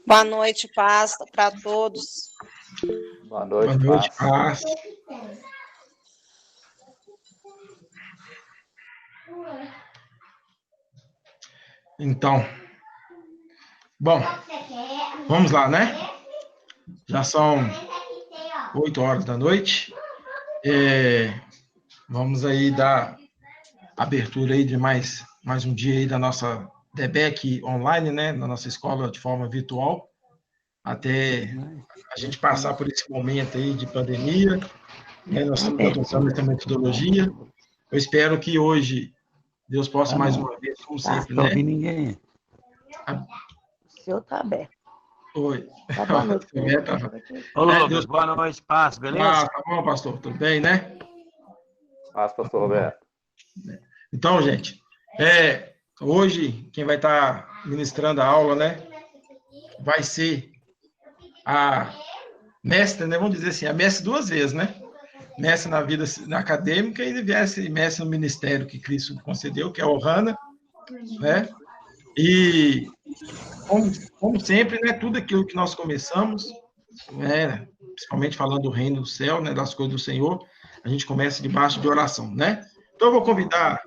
Boa noite, paz para todos. Boa noite, Boa noite, paz. Então, bom, vamos lá, né? Já são 8 horas da noite. Vamos aí dar abertura aí de mais um dia aí da nossa DBEC online, né? Na nossa escola de forma virtual, até a gente passar por esse momento aí de pandemia, né? Nós estamos adotando essa metodologia. Eu espero que hoje Deus possa mais uma vez, como sempre, né? Ninguém. O seu tá aberto. Oi. Tá, boa noite. Ô, Lucas, boa noite, paz, beleza? Tá bom, pastor, tudo bem, né? Paz, pastor Roberto. Então, gente, hoje quem vai estar ministrando a aula, né, vai ser a mestre, né, vamos dizer assim, a mestre duas vezes, né? Mestre na vida acadêmica e mestre no ministério que Cristo concedeu, que é o Hannah, né? E, como sempre, né, tudo aquilo que nós começamos, né, principalmente falando do reino do céu, né, das coisas do Senhor, a gente começa debaixo de oração, né? Então, eu vou convidar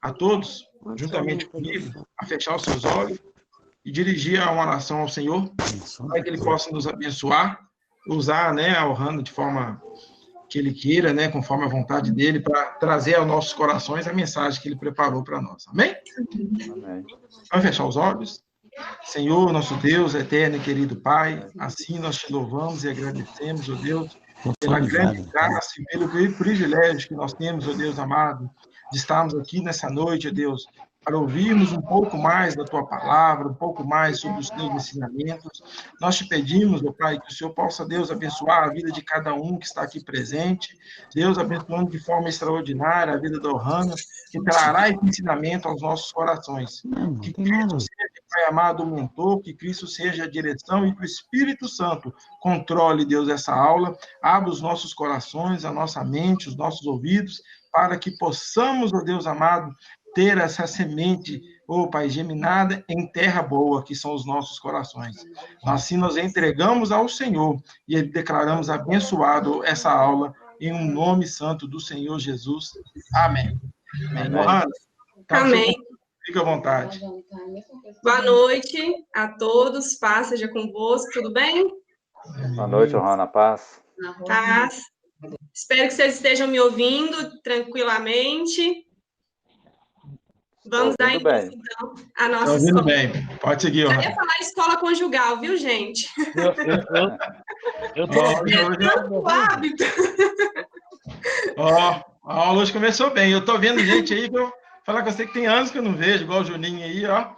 a todos, juntamente comigo, a fechar os seus olhos e dirigir uma oração ao Senhor, para que Ele possa nos abençoar, usar, né, a Ohana de forma que Ele queira, né, conforme a vontade dEle, para trazer aos nossos corações a mensagem que Ele preparou para nós. Amém? Amém. Vamos fechar os olhos? Senhor, nosso Deus, eterno e querido Pai, assim nós te louvamos e agradecemos, ó Deus, pela grande graça e pelo privilégio que nós temos, ó Deus amado, de estarmos aqui nessa noite, ó Deus, para ouvirmos um pouco mais da Tua palavra, um pouco mais sobre os Teus ensinamentos. Nós te pedimos, ó Pai, que o Senhor possa, Deus, abençoar a vida de cada um que está aqui presente, Deus, abençoando de forma extraordinária a vida da Ohana, que trará esse ensinamento aos nossos corações. Que Cristo seja, Pai amado, o mentor, que Cristo seja a direção e que o Espírito Santo controle, Deus, essa aula, abra os nossos corações, a nossa mente, os nossos ouvidos, para que possamos, ó Deus amado, ter essa semente, ó Pai, geminada em terra boa, que são os nossos corações. Assim nós entregamos ao Senhor e declaramos abençoado essa aula em um nome santo do Senhor Jesus. Amém. Amém. Ohana, Amém. Fica à vontade. Boa noite a todos, paz seja convosco, tudo bem? Boa noite, Ohana, paz. Paz. Espero que vocês estejam me ouvindo tranquilamente. Vamos dar início, então, à nossa escola. Bem, pode seguir, Já ia falar escola conjugal, viu, gente? Eu tô o hábito. Ó, a aula hoje começou bem. Eu tô vendo gente aí que eu falar com você que tem anos que eu não vejo, igual o Juninho aí, ó.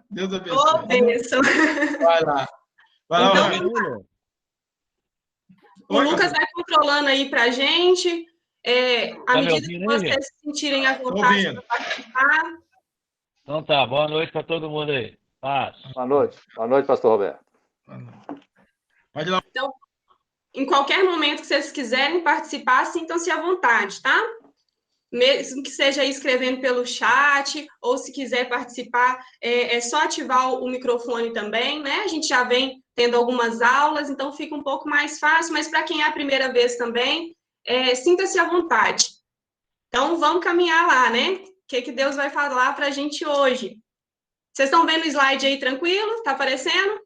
Deus abençoe. Ô, bênção. Vai lá. Vai lá, então, o Lucas vai controlando aí pra gente. À medida que vocês se sentirem à vontade para participar. Então tá, boa noite para todo mundo aí. Paz. Boa noite, pastor Roberto. Pode ir lá. Então, em qualquer momento que vocês quiserem participar, sintam-se à vontade, tá? Mesmo que seja aí escrevendo pelo chat, ou se quiser participar, é só ativar o microfone também, né? A gente já vem tendo algumas aulas, então fica um pouco mais fácil, mas para quem é a primeira vez também, sinta-se à vontade. Então, vamos caminhar lá, né? O que Deus vai falar para a gente hoje? Vocês estão vendo o slide aí tranquilo? Está aparecendo?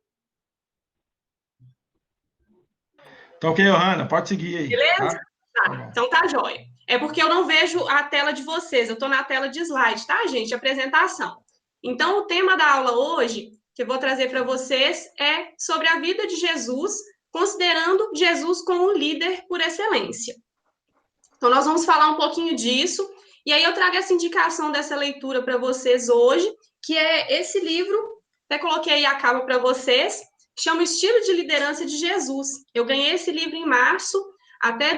Tá ok, Ohana, pode seguir aí. Beleza? Tá, então tá jóia. É porque eu não vejo a tela de vocês, eu estou na tela de slide, tá, gente? Apresentação. Então, o tema da aula hoje, que eu vou trazer para vocês, é sobre a vida de Jesus, considerando Jesus como líder por excelência. Então, nós vamos falar um pouquinho disso, e aí eu trago essa indicação dessa leitura para vocês hoje, que é esse livro, até coloquei aí a capa para vocês, que chama Estilo de Liderança de Jesus. Eu ganhei esse livro em março, até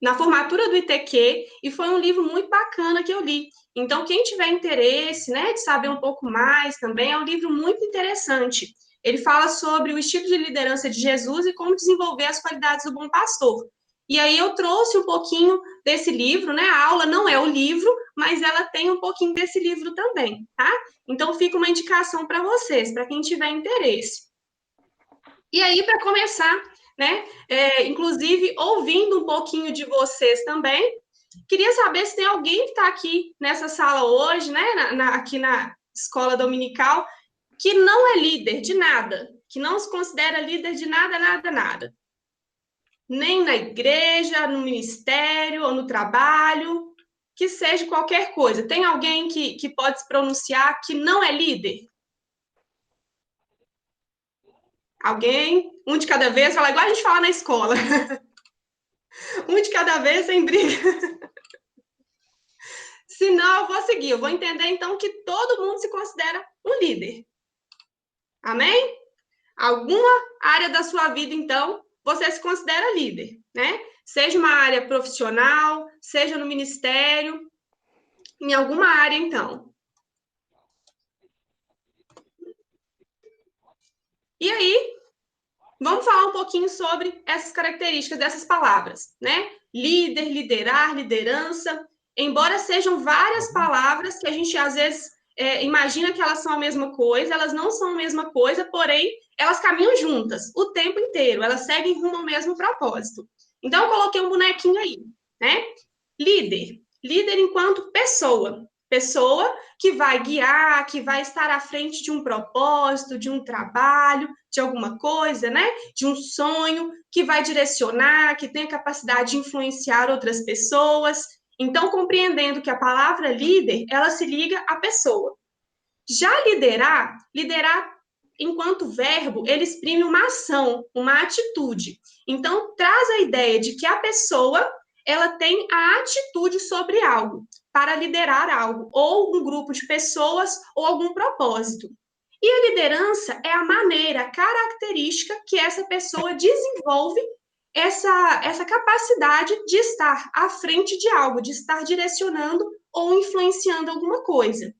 na formatura do ITQ, e foi um livro muito bacana que eu li. Então, quem tiver interesse, né, de saber um pouco mais também, é um livro muito interessante. Ele fala sobre o estilo de liderança de Jesus e como desenvolver as qualidades do bom pastor. E aí eu trouxe um pouquinho desse livro, né? A aula não é o livro, mas ela tem um pouquinho desse livro também, tá? Então, fica uma indicação para vocês, para quem tiver interesse. E aí, para começar, né? Inclusive, ouvindo um pouquinho de vocês também, queria saber se tem alguém que está aqui nessa sala hoje, né? Aqui na escola dominical, que não é líder de nada, que não se considera líder de nada, nada, nada. Nem na igreja, no ministério ou no trabalho, que seja qualquer coisa. Tem alguém que pode se pronunciar que não é líder? Alguém? Um de cada vez? Fala igual a gente fala na escola. Um de cada vez, sem briga. Se não, eu vou seguir. Eu vou entender, então, que todo mundo se considera um líder. Amém? Alguma área da sua vida, então, você se considera líder, né? Seja uma área profissional, seja no ministério, em alguma área, então. E aí, vamos falar um pouquinho sobre essas características dessas palavras, né? Líder, liderar, liderança. Embora sejam várias palavras que a gente, às vezes, imagina que elas são a mesma coisa, elas não são a mesma coisa, porém, elas caminham juntas o tempo inteiro, elas seguem rumo ao mesmo propósito. Então, eu coloquei um bonequinho aí, né? Líder. Líder enquanto pessoa. Pessoa que vai guiar, que vai estar à frente de um propósito, de um trabalho, de alguma coisa, né? De um sonho, que vai direcionar, que tem a capacidade de influenciar outras pessoas. Então, compreendendo que a palavra líder, ela se liga à pessoa. Já liderar enquanto verbo, ele exprime uma ação, uma atitude. Então, traz a ideia de que a pessoa, ela tem a atitude sobre algo, para liderar algo, ou um grupo de pessoas, ou algum propósito. E a liderança é a maneira, a característica que essa pessoa desenvolve essa capacidade de estar à frente de algo, de estar direcionando ou influenciando alguma coisa.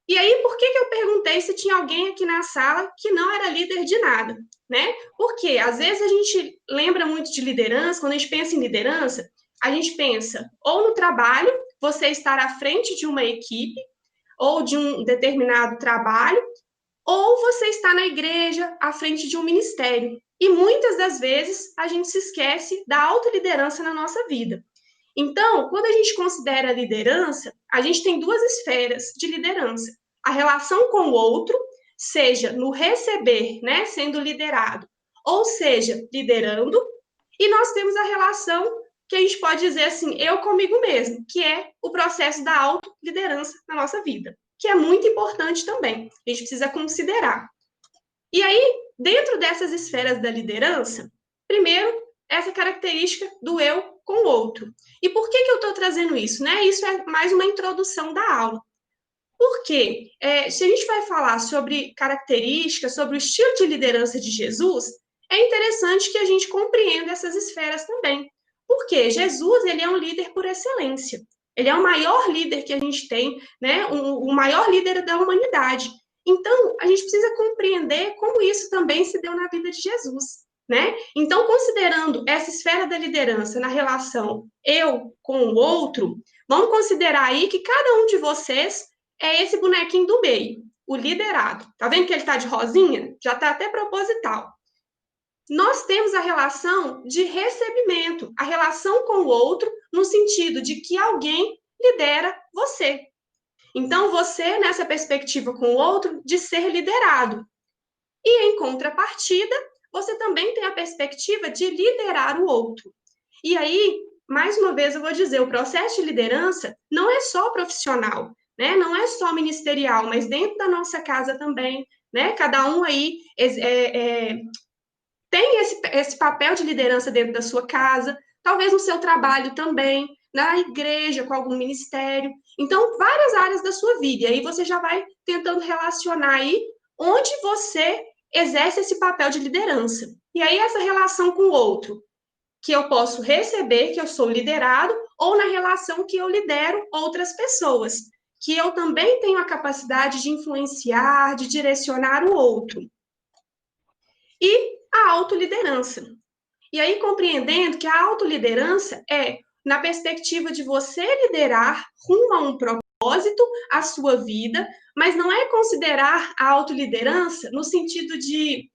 E aí, por que eu perguntei se tinha alguém aqui na sala que não era líder de nada, né? Porque, às vezes, a gente lembra muito de liderança, quando a gente pensa em liderança, a gente pensa ou no trabalho, você estar à frente de uma equipe, ou de um determinado trabalho, ou você está na igreja, à frente de um ministério. E muitas das vezes a gente se esquece da autoliderança na nossa vida. Então, quando a gente considera a liderança, a gente tem duas esferas de liderança. A relação com o outro, seja no receber, né, sendo liderado, ou seja, liderando, e nós temos a relação que a gente pode dizer assim, eu comigo mesmo, que é o processo da autoliderança na nossa vida, que é muito importante também, a gente precisa considerar. E aí, dentro dessas esferas da liderança, primeiro, essa característica do eu com o outro. E por que eu estou trazendo isso, né? Isso é mais uma introdução da aula. Porque se a gente vai falar sobre características, sobre o estilo de liderança de Jesus, é interessante que a gente compreenda essas esferas também. Porque Jesus, ele é um líder por excelência. Ele é o maior líder que a gente tem, né? O maior líder da humanidade. Então, a gente precisa compreender como isso também se deu na vida de Jesus, né? Então, considerando essa esfera da liderança na relação eu com o outro, vamos considerar aí que cada um de vocês é esse bonequinho do meio, o liderado. Tá vendo que ele tá de rosinha? Já tá até proposital. Nós temos a relação de recebimento, a relação com o outro, no sentido de que alguém lidera você. Então, você, nessa perspectiva com o outro, de ser liderado. E, em contrapartida, você também tem a perspectiva de liderar o outro. E aí, mais uma vez, eu vou dizer, o processo de liderança não é só profissional, né? Não é só ministerial, mas dentro da nossa casa também, né? Cada um aí tem esse papel de liderança dentro da sua casa, talvez no seu trabalho também, na igreja, com algum ministério. Então, várias áreas da sua vida. E aí você já vai tentando relacionar aí onde você exerce esse papel de liderança. E aí essa relação com o outro, que eu posso receber, que eu sou liderado, ou na relação que eu lidero outras pessoas, que eu também tenho a capacidade de influenciar, de direcionar o outro. E a autoliderança. E aí, compreendendo que a autoliderança é na perspectiva de você liderar rumo a um propósito, a sua vida, mas não é considerar a autoliderança no sentido de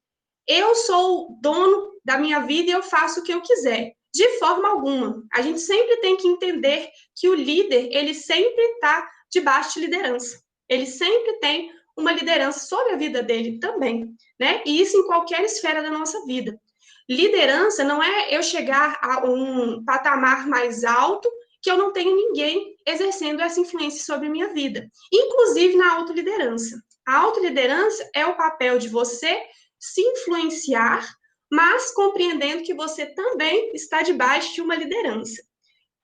eu sou dono da minha vida e eu faço o que eu quiser. De forma alguma. A gente sempre tem que entender que o líder, ele sempre está debaixo de liderança. Ele sempre tem uma liderança sobre a vida dele também, né? E isso em qualquer esfera da nossa vida. Liderança não é eu chegar a um patamar mais alto que eu não tenho ninguém exercendo essa influência sobre a minha vida. Inclusive na autoliderança. A autoliderança é o papel de você se influenciar, mas compreendendo que você também está debaixo de uma liderança.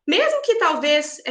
Mesmo que talvez,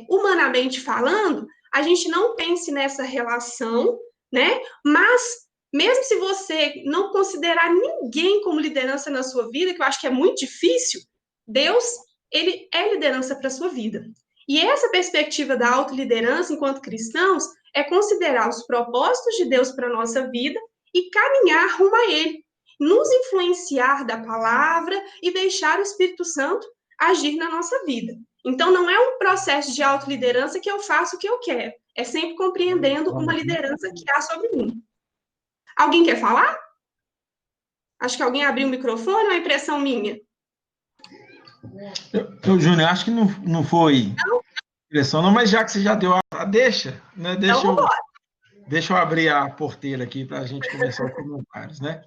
humanamente falando, a gente não pense nessa relação, né? Mas, mesmo se você não considerar ninguém como liderança na sua vida, que eu acho que é muito difícil, Deus, ele é liderança para a sua vida. E essa perspectiva da autoliderança, enquanto cristãos, é considerar os propósitos de Deus para a nossa vida e caminhar rumo a ele, nos influenciar da palavra e deixar o Espírito Santo agir na nossa vida. Então, não é um processo de autoliderança que eu faço o que eu quero. É sempre compreendendo uma liderança que há sobre mim. Alguém quer falar? Acho que alguém abriu o microfone ou é impressão minha? Júnior, acho que não foi impressão, não, mas já que você já deu a deixa, né? Deixa eu abrir a porteira aqui para a gente começar os comentários, né?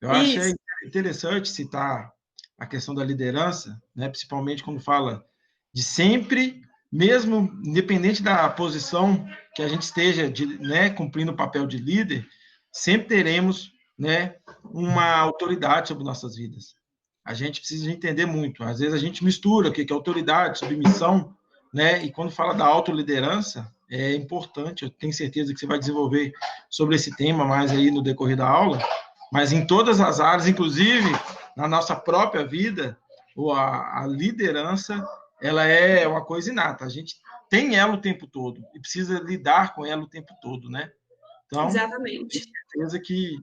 Eu achei interessante citar a questão da liderança, né? Principalmente quando fala de sempre, mesmo independente da posição que a gente esteja, né, cumprindo o papel de líder, sempre teremos, né, uma autoridade sobre nossas vidas. A gente precisa entender muito. Às vezes a gente mistura o que é autoridade, submissão, né? E quando fala da autoliderança, é importante, eu tenho certeza que você vai desenvolver sobre esse tema mais aí no decorrer da aula, mas em todas as áreas, inclusive na nossa própria vida, a liderança, ela é uma coisa inata. A gente tem ela o tempo todo e precisa lidar com ela o tempo todo, né? Então, exatamente. tenho certeza que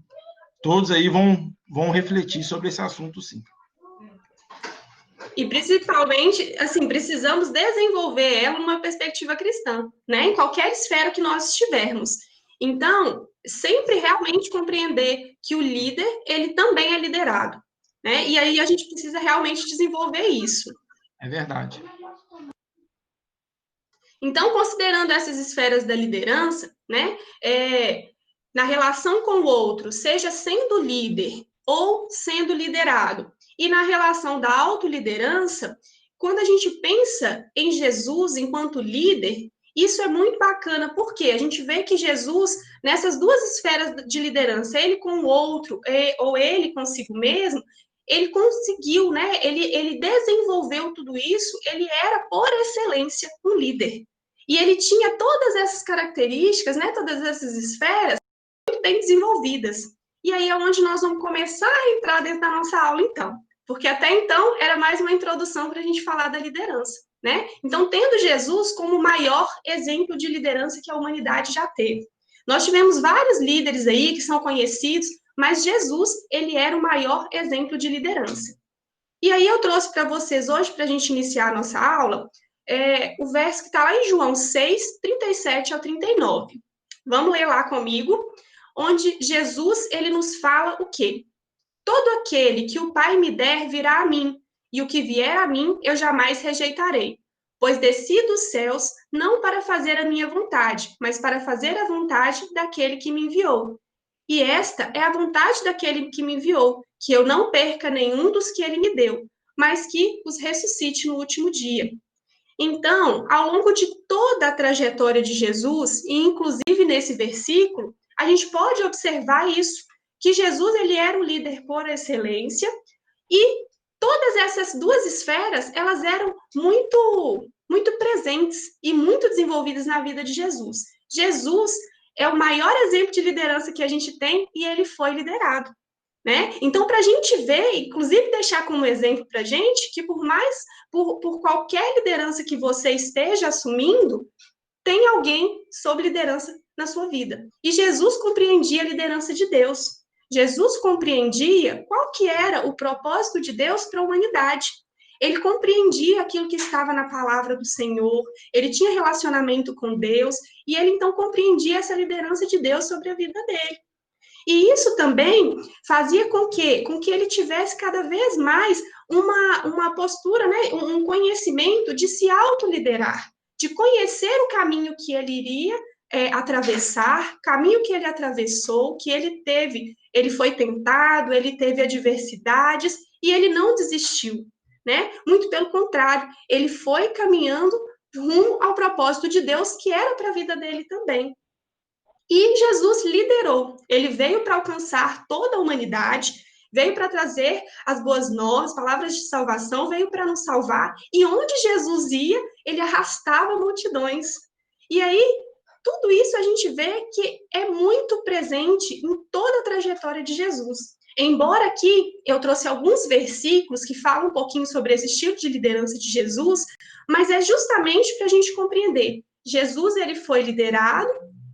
todos aí vão refletir sobre esse assunto, sim. E principalmente, assim, precisamos desenvolver ela numa perspectiva cristã, né? Em qualquer esfera que nós estivermos. Então, sempre realmente compreender que o líder, ele também é liderado, né? E aí a gente precisa realmente desenvolver isso. É verdade. Então, considerando essas esferas da liderança, né? Na relação com o outro, seja sendo líder ou sendo liderado, e na relação da autoliderança, quando a gente pensa em Jesus enquanto líder, isso é muito bacana, porque a gente vê que Jesus, nessas duas esferas de liderança, ele com o outro, ou ele consigo mesmo, ele conseguiu, né? Ele desenvolveu tudo isso, ele era, por excelência, um líder. E ele tinha todas essas características, né? Todas essas esferas muito bem desenvolvidas. E aí é onde nós vamos começar a entrar dentro da nossa aula, então. Porque até então era mais uma introdução para a gente falar da liderança, né? Então, tendo Jesus como o maior exemplo de liderança que a humanidade já teve. Nós tivemos vários líderes aí que são conhecidos, mas Jesus, ele era o maior exemplo de liderança. E aí eu trouxe para vocês hoje, para a gente iniciar a nossa aula, o verso que está lá em João 6, 37 ao 39. Vamos ler lá comigo, onde Jesus, ele nos fala o quê? Todo aquele que o Pai me der virá a mim, e o que vier a mim eu jamais rejeitarei. Pois desci dos céus não para fazer a minha vontade, mas para fazer a vontade daquele que me enviou. E esta é a vontade daquele que me enviou, que eu não perca nenhum dos que ele me deu, mas que os ressuscite no último dia. Então, ao longo de toda a trajetória de Jesus, e inclusive nesse versículo, a gente pode observar isso, que Jesus, ele era um líder por excelência, e todas essas duas esferas, elas eram muito presentes e muito desenvolvidas na vida de Jesus. Jesus é o maior exemplo de liderança que a gente tem, e ele foi liderado, né? Então, para a gente ver, inclusive deixar como exemplo para a gente, que por qualquer liderança que você esteja assumindo, tem alguém sob liderança na sua vida. E Jesus compreendia a liderança de Deus. Jesus compreendia qual que era o propósito de Deus para a humanidade. ele compreendia aquilo que estava na palavra do Senhor, ele tinha relacionamento com Deus, e ele então compreendia essa liderança de Deus sobre a vida dele. E isso também fazia com que ele tivesse cada vez mais uma postura, né, um conhecimento de se autoliderar, de conhecer o caminho que ele iria atravessar, caminho que ele atravessou, que ele foi tentado, ele teve adversidades, e ele não desistiu, né? Muito pelo contrário, ele foi caminhando rumo ao propósito de Deus, que era para a vida dele também. E Jesus liderou, ele veio para alcançar toda a humanidade, veio para trazer as boas novas, palavras de salvação, veio para nos salvar, e onde Jesus ia, ele arrastava multidões. E aí, tudo isso a gente vê que é muito presente em toda a trajetória de Jesus. Embora aqui eu trouxe alguns versículos que falam um pouquinho sobre esse estilo de liderança de Jesus, mas é justamente para a gente compreender. Jesus, ele foi liderado,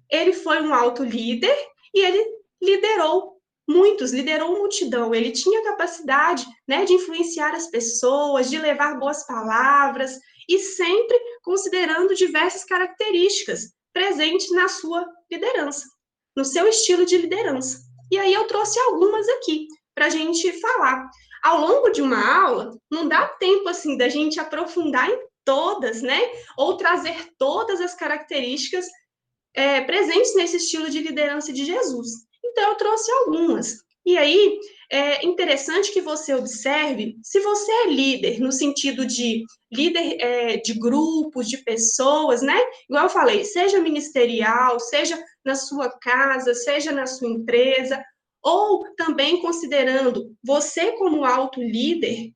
ele foi um alto líder e ele liderou muitos, liderou multidão. Ele tinha capacidade, né, de influenciar as pessoas, de levar boas palavras e sempre considerando diversas características presentes na sua liderança, no seu estilo de liderança. E aí eu trouxe algumas aqui para a gente falar. Ao longo de uma aula, não dá tempo assim da gente aprofundar em todas, né? Ou trazer todas as características presentes nesse estilo de liderança de Jesus. Então, eu trouxe algumas. E aí, é interessante que você observe, se você é líder, no sentido de líder de grupos, de pessoas, né? Igual eu falei, seja ministerial, seja na sua casa, seja na sua empresa, ou também considerando você como alto líder,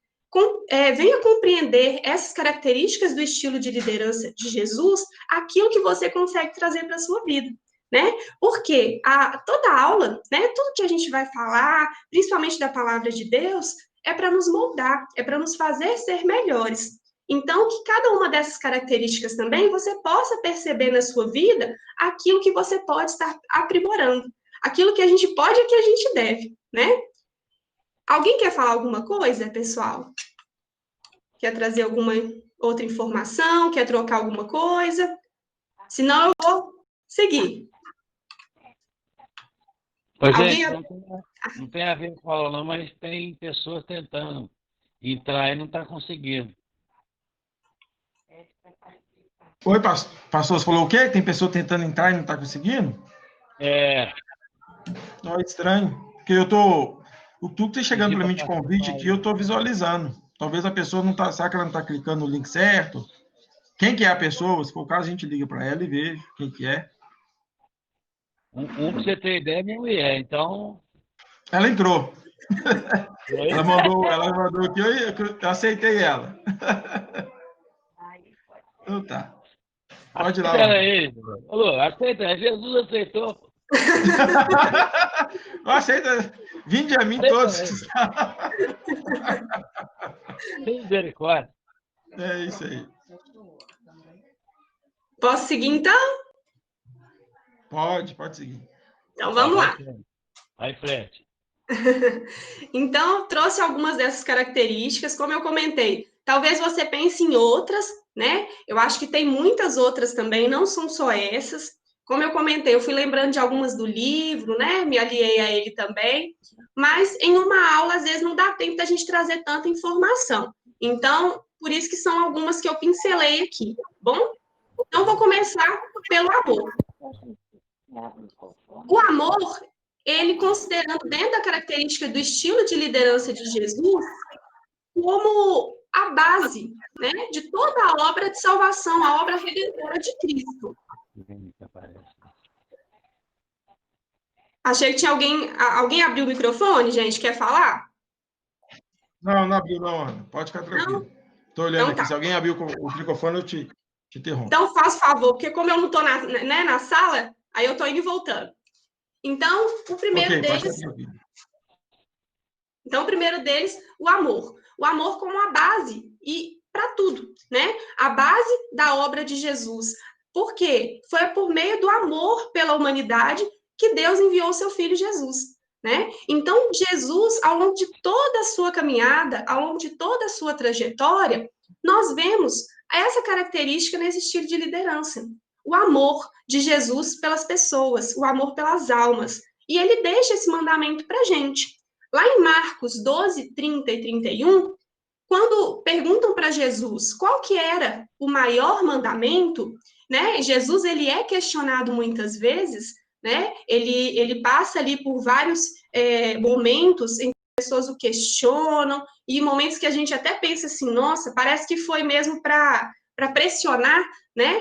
venha compreender essas características do estilo de liderança de Jesus, aquilo que você consegue trazer para a sua vida, né? Porque toda aula, né, tudo que a gente vai falar, principalmente da palavra de Deus, é para nos moldar, é para nos fazer ser melhores. Então, que cada uma dessas características também você possa perceber na sua vida aquilo que você pode estar aprimorando, aquilo que a gente pode e que a gente deve, né? Alguém quer falar alguma coisa, pessoal? Quer trazer alguma outra informação? Quer trocar alguma coisa? Senão, eu vou seguir. Gente, não tem a ver com a aula, não, mas tem pessoas tentando entrar e não está conseguindo. Oi, pastor, você falou o quê? Tem pessoa tentando entrar e não está conseguindo? Não, é estranho, porque o tudo está chegando para mim de convite aqui, eu estou visualizando. Talvez a pessoa não está, será que ela não está clicando no link certo? Quem que é a pessoa? Se for o caso, a gente liga para ela e vê quem que é. Para você ter ideia, é minha mulher, então... Ela entrou. Ela mandou aqui, eu aceitei ela. Então tá. Pode ir lá. Peraí, aceita, Jesus aceitou. Aceita, vinde a mim todos. Sem misericórdia. É isso aí. Posso seguir, então? Pode seguir. Então, vamos lá. Vai, frente. Então, trouxe algumas dessas características, como eu comentei. Talvez você pense em outras, né? Eu acho que tem muitas outras também, não são só essas. Como eu comentei, eu fui lembrando de algumas do livro, né? Me aliei a ele também. Mas em uma aula, às vezes, não dá tempo da gente trazer tanta informação. Então, por isso que são algumas que eu pincelei aqui, tá bom? Então, vou começar pelo amor. O amor, ele considerando dentro da característica do estilo de liderança de Jesus, como a base, né, de toda a obra de salvação, a obra redentora de Cristo. Achei que tinha alguém abriu o microfone, gente, quer falar? Não abriu não, Ana. Pode ficar tranquilo. Estou olhando então, aqui, se alguém abriu o microfone, eu te interrompo. Então, faça favor, porque como eu não estou na sala, aí eu estou indo e voltando. Então, o primeiro deles... Então, o primeiro deles, o amor. O amor como a base e para tudo, né? A base da obra de Jesus. Por quê? Foi por meio do amor pela humanidade que Deus enviou seu Filho Jesus. né? Então, Jesus, ao longo de toda a sua caminhada, ao longo de toda a sua trajetória, nós vemos essa característica nesse estilo de liderança. O amor de Jesus pelas pessoas, o amor pelas almas. E ele deixa esse mandamento para a gente. Lá em Marcos 12, 30 e 31, quando perguntam para Jesus qual que era o maior mandamento, né? Jesus, ele é questionado muitas vezes, né? Ele passa ali por vários momentos em que as pessoas o questionam, e momentos que a gente até pensa assim, nossa, parece que foi mesmo para pressionar, né?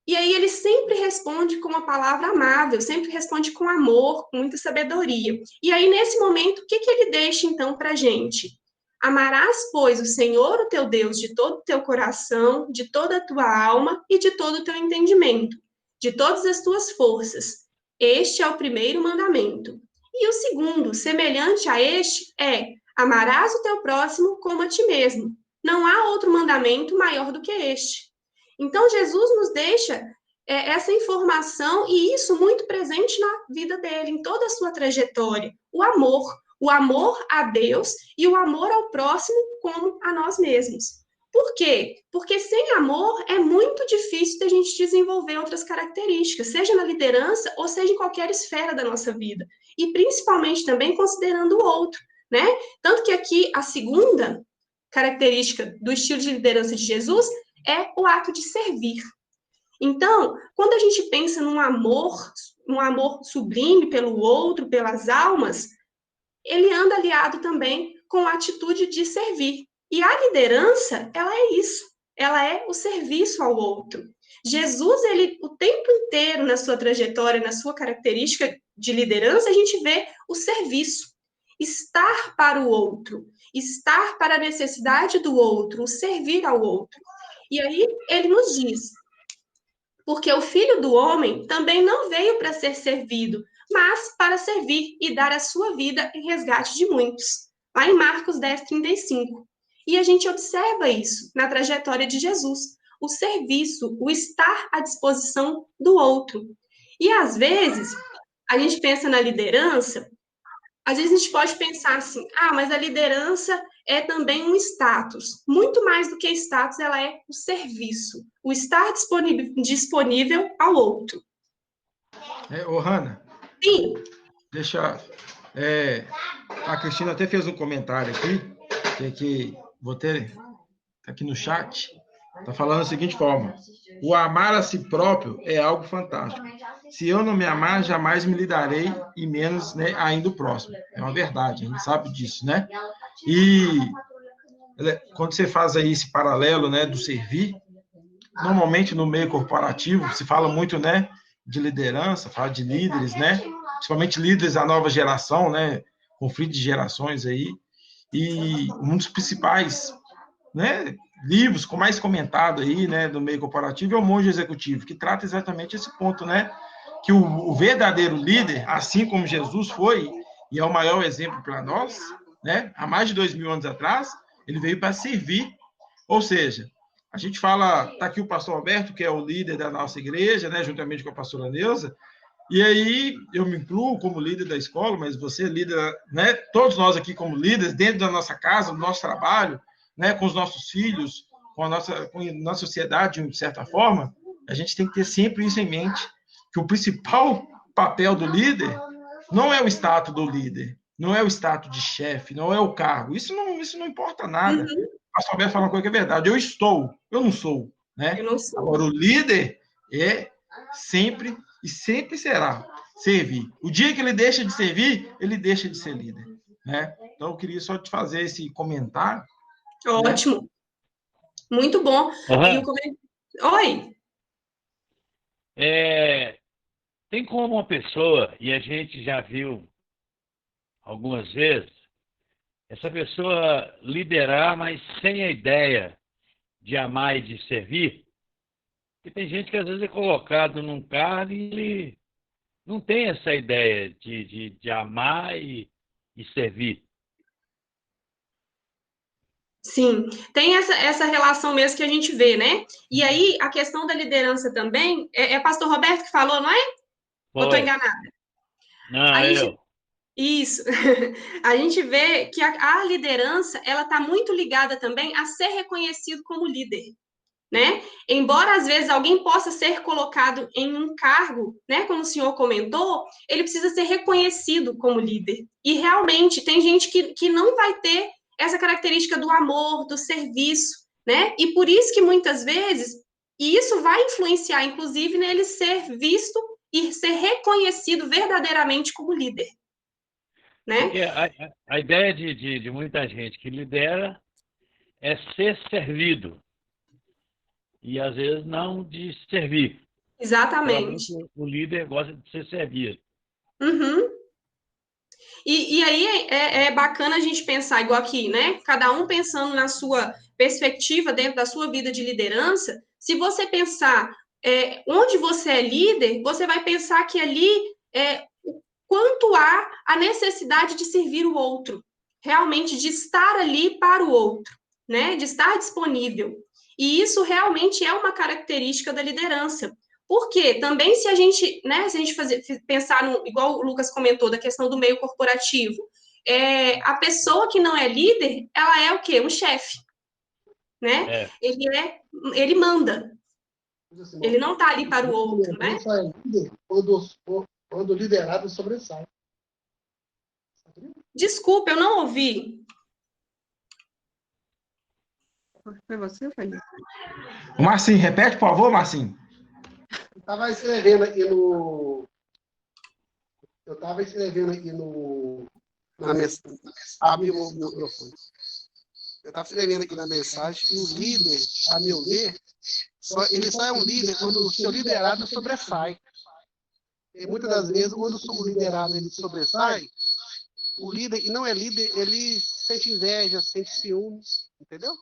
E aí ele sempre responde com uma palavra amável, sempre responde com amor, com muita sabedoria. E aí, nesse momento, o que ele deixa, então, para a gente? Amarás, pois, o Senhor, o teu Deus, de todo o teu coração, de toda a tua alma e de todo o teu entendimento, de todas as tuas forças. Este é o primeiro mandamento. E o segundo, semelhante a este, é: amarás o teu próximo como a ti mesmo. Não há outro mandamento maior do que este. Então, Jesus nos deixa essa informação, e isso muito presente na vida dele, em toda a sua trajetória. O amor a Deus e o amor ao próximo como a nós mesmos. Por quê? Porque sem amor é muito difícil de a gente desenvolver outras características, seja na liderança ou seja em qualquer esfera da nossa vida. E principalmente também considerando o outro, né? Tanto que aqui a segunda característica do estilo de liderança de Jesus é o ato de servir. Então, quando a gente pensa num amor sublime pelo outro, pelas almas, ele anda aliado também com a atitude de servir. E a liderança, ela é isso. Ela é o serviço ao outro. Jesus, ele, o tempo inteiro na sua trajetória, na sua característica de liderança, a gente vê o serviço. Estar para o outro, estar para a necessidade do outro, o servir ao outro. E aí ele nos diz, porque o Filho do Homem também não veio para ser servido, mas para servir e dar a sua vida em resgate de muitos. Lá em Marcos 10, 35. E a gente observa isso na trajetória de Jesus, o serviço, o estar à disposição do outro. E às vezes, a gente pensa na liderança, às vezes a gente pode pensar assim, mas a liderança é também um status. Muito mais do que status, ela é o serviço, o estar disponível ao outro. Ô, Hanna. Sim. Deixa... a Cristina até fez um comentário aqui, que vou ter aqui no chat, está falando da seguinte forma: o amar a si próprio é algo fantástico. Se eu não me amar, jamais me lidarei, e menos, né, ainda o próximo. É uma verdade, a gente sabe disso, né? E quando você faz aí esse paralelo, né, do servir, normalmente no meio corporativo se fala muito, né, de liderança, fala de líderes, né? Principalmente líderes da nova geração, né? Conflito de gerações aí. E um dos principais, né, livros com mais comentado aí, né, do meio corporativo é o Monge Executivo, que trata exatamente esse ponto, né? Que o verdadeiro líder, assim como Jesus foi, e é o maior exemplo para nós, né? Há mais de 2000 anos atrás, ele veio para servir. Ou seja, a gente fala, está aqui o pastor Alberto, que é o líder da nossa igreja, né, juntamente com a pastora Neuza, e aí eu me incluo como líder da escola, mas você é líder, né, todos nós aqui como líderes, dentro da nossa casa, do nosso trabalho, né, com os nossos filhos, com a nossa sociedade, de certa forma, a gente tem que ter sempre isso em mente, que o principal papel do líder não é o status do líder, não é o status de chefe, não é o cargo, isso não importa nada. Uhum. A pastor Alberto fala uma coisa que é verdade, eu não sou, né? Eu não sou. Agora, o líder é sempre e sempre será servir. O dia que ele deixa de servir, ele deixa de ser líder, né? Então, eu queria só te fazer esse comentário. Ótimo. Né? Muito bom. Oi. Tem como uma pessoa, e a gente já viu algumas vezes, essa pessoa liderar, mas sem a ideia de amar e de servir. Porque tem gente que às vezes é colocado num cargo e ele não tem essa ideia de amar e servir. Sim, tem essa relação mesmo que a gente vê, né? E aí, a questão da liderança também, é pastor Roberto que falou, não é? Ou estou enganada? Não, aí, eu. Isso. A gente vê que a liderança, ela está muito ligada também a ser reconhecido como líder, né? Embora às vezes alguém possa ser colocado em um cargo, né, como o senhor comentou, ele precisa ser reconhecido como líder. E realmente tem gente que não vai ter essa característica do amor, do serviço, né? E por isso que muitas vezes, e isso vai influenciar, inclusive, nele ser visto e ser reconhecido verdadeiramente como líder, né? Porque a ideia de muita gente que lidera é ser servido. E às vezes não de servir. Geralmente Exatamente. o líder gosta de ser servido. Uhum. E aí é bacana a gente pensar igual aqui, né? Cada um pensando na sua perspectiva dentro da sua vida de liderança. Se você pensar onde você é líder, você vai pensar que ali quanto há a necessidade de servir o outro, realmente de estar ali para o outro, né? De estar disponível. E isso realmente é uma característica da liderança. Porque também se a gente, né, se a gente pensar no, igual o Lucas comentou, da questão do meio corporativo, a pessoa que não é líder, ela é o quê? Um chefe, né? É. Ele manda. Ele não está ali para o outro, né? Só é líder quando o liderado sobressai. Desculpa, eu não ouvi. Foi você, Felipe? Marcinho, repete, por favor, Marcinho. Eu estava escrevendo aqui na mensagem. Abre o microfone. Eu estava escrevendo aqui na mensagem que o líder, a meu ver, ele só é um líder quando o seu liderado sobressai. E muitas das vezes, quando o liderado ele sobressai, o líder que não é líder, ele sente inveja, sente ciúmes, entendeu?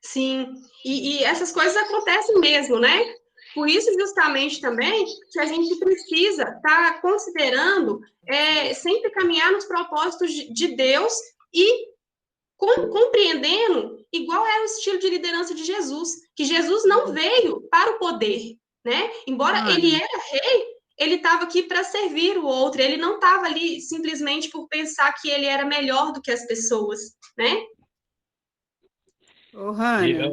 Sim, e essas coisas acontecem mesmo, né? Por isso, justamente, também, que a gente precisa estar considerando sempre caminhar nos propósitos de Deus e compreendendo igual era o estilo de liderança de Jesus, que Jesus não veio para o poder, né? Embora ele era rei, ele estava aqui para servir o outro, ele não estava ali simplesmente por pensar que ele era melhor do que as pessoas, né? Ô, Hannah.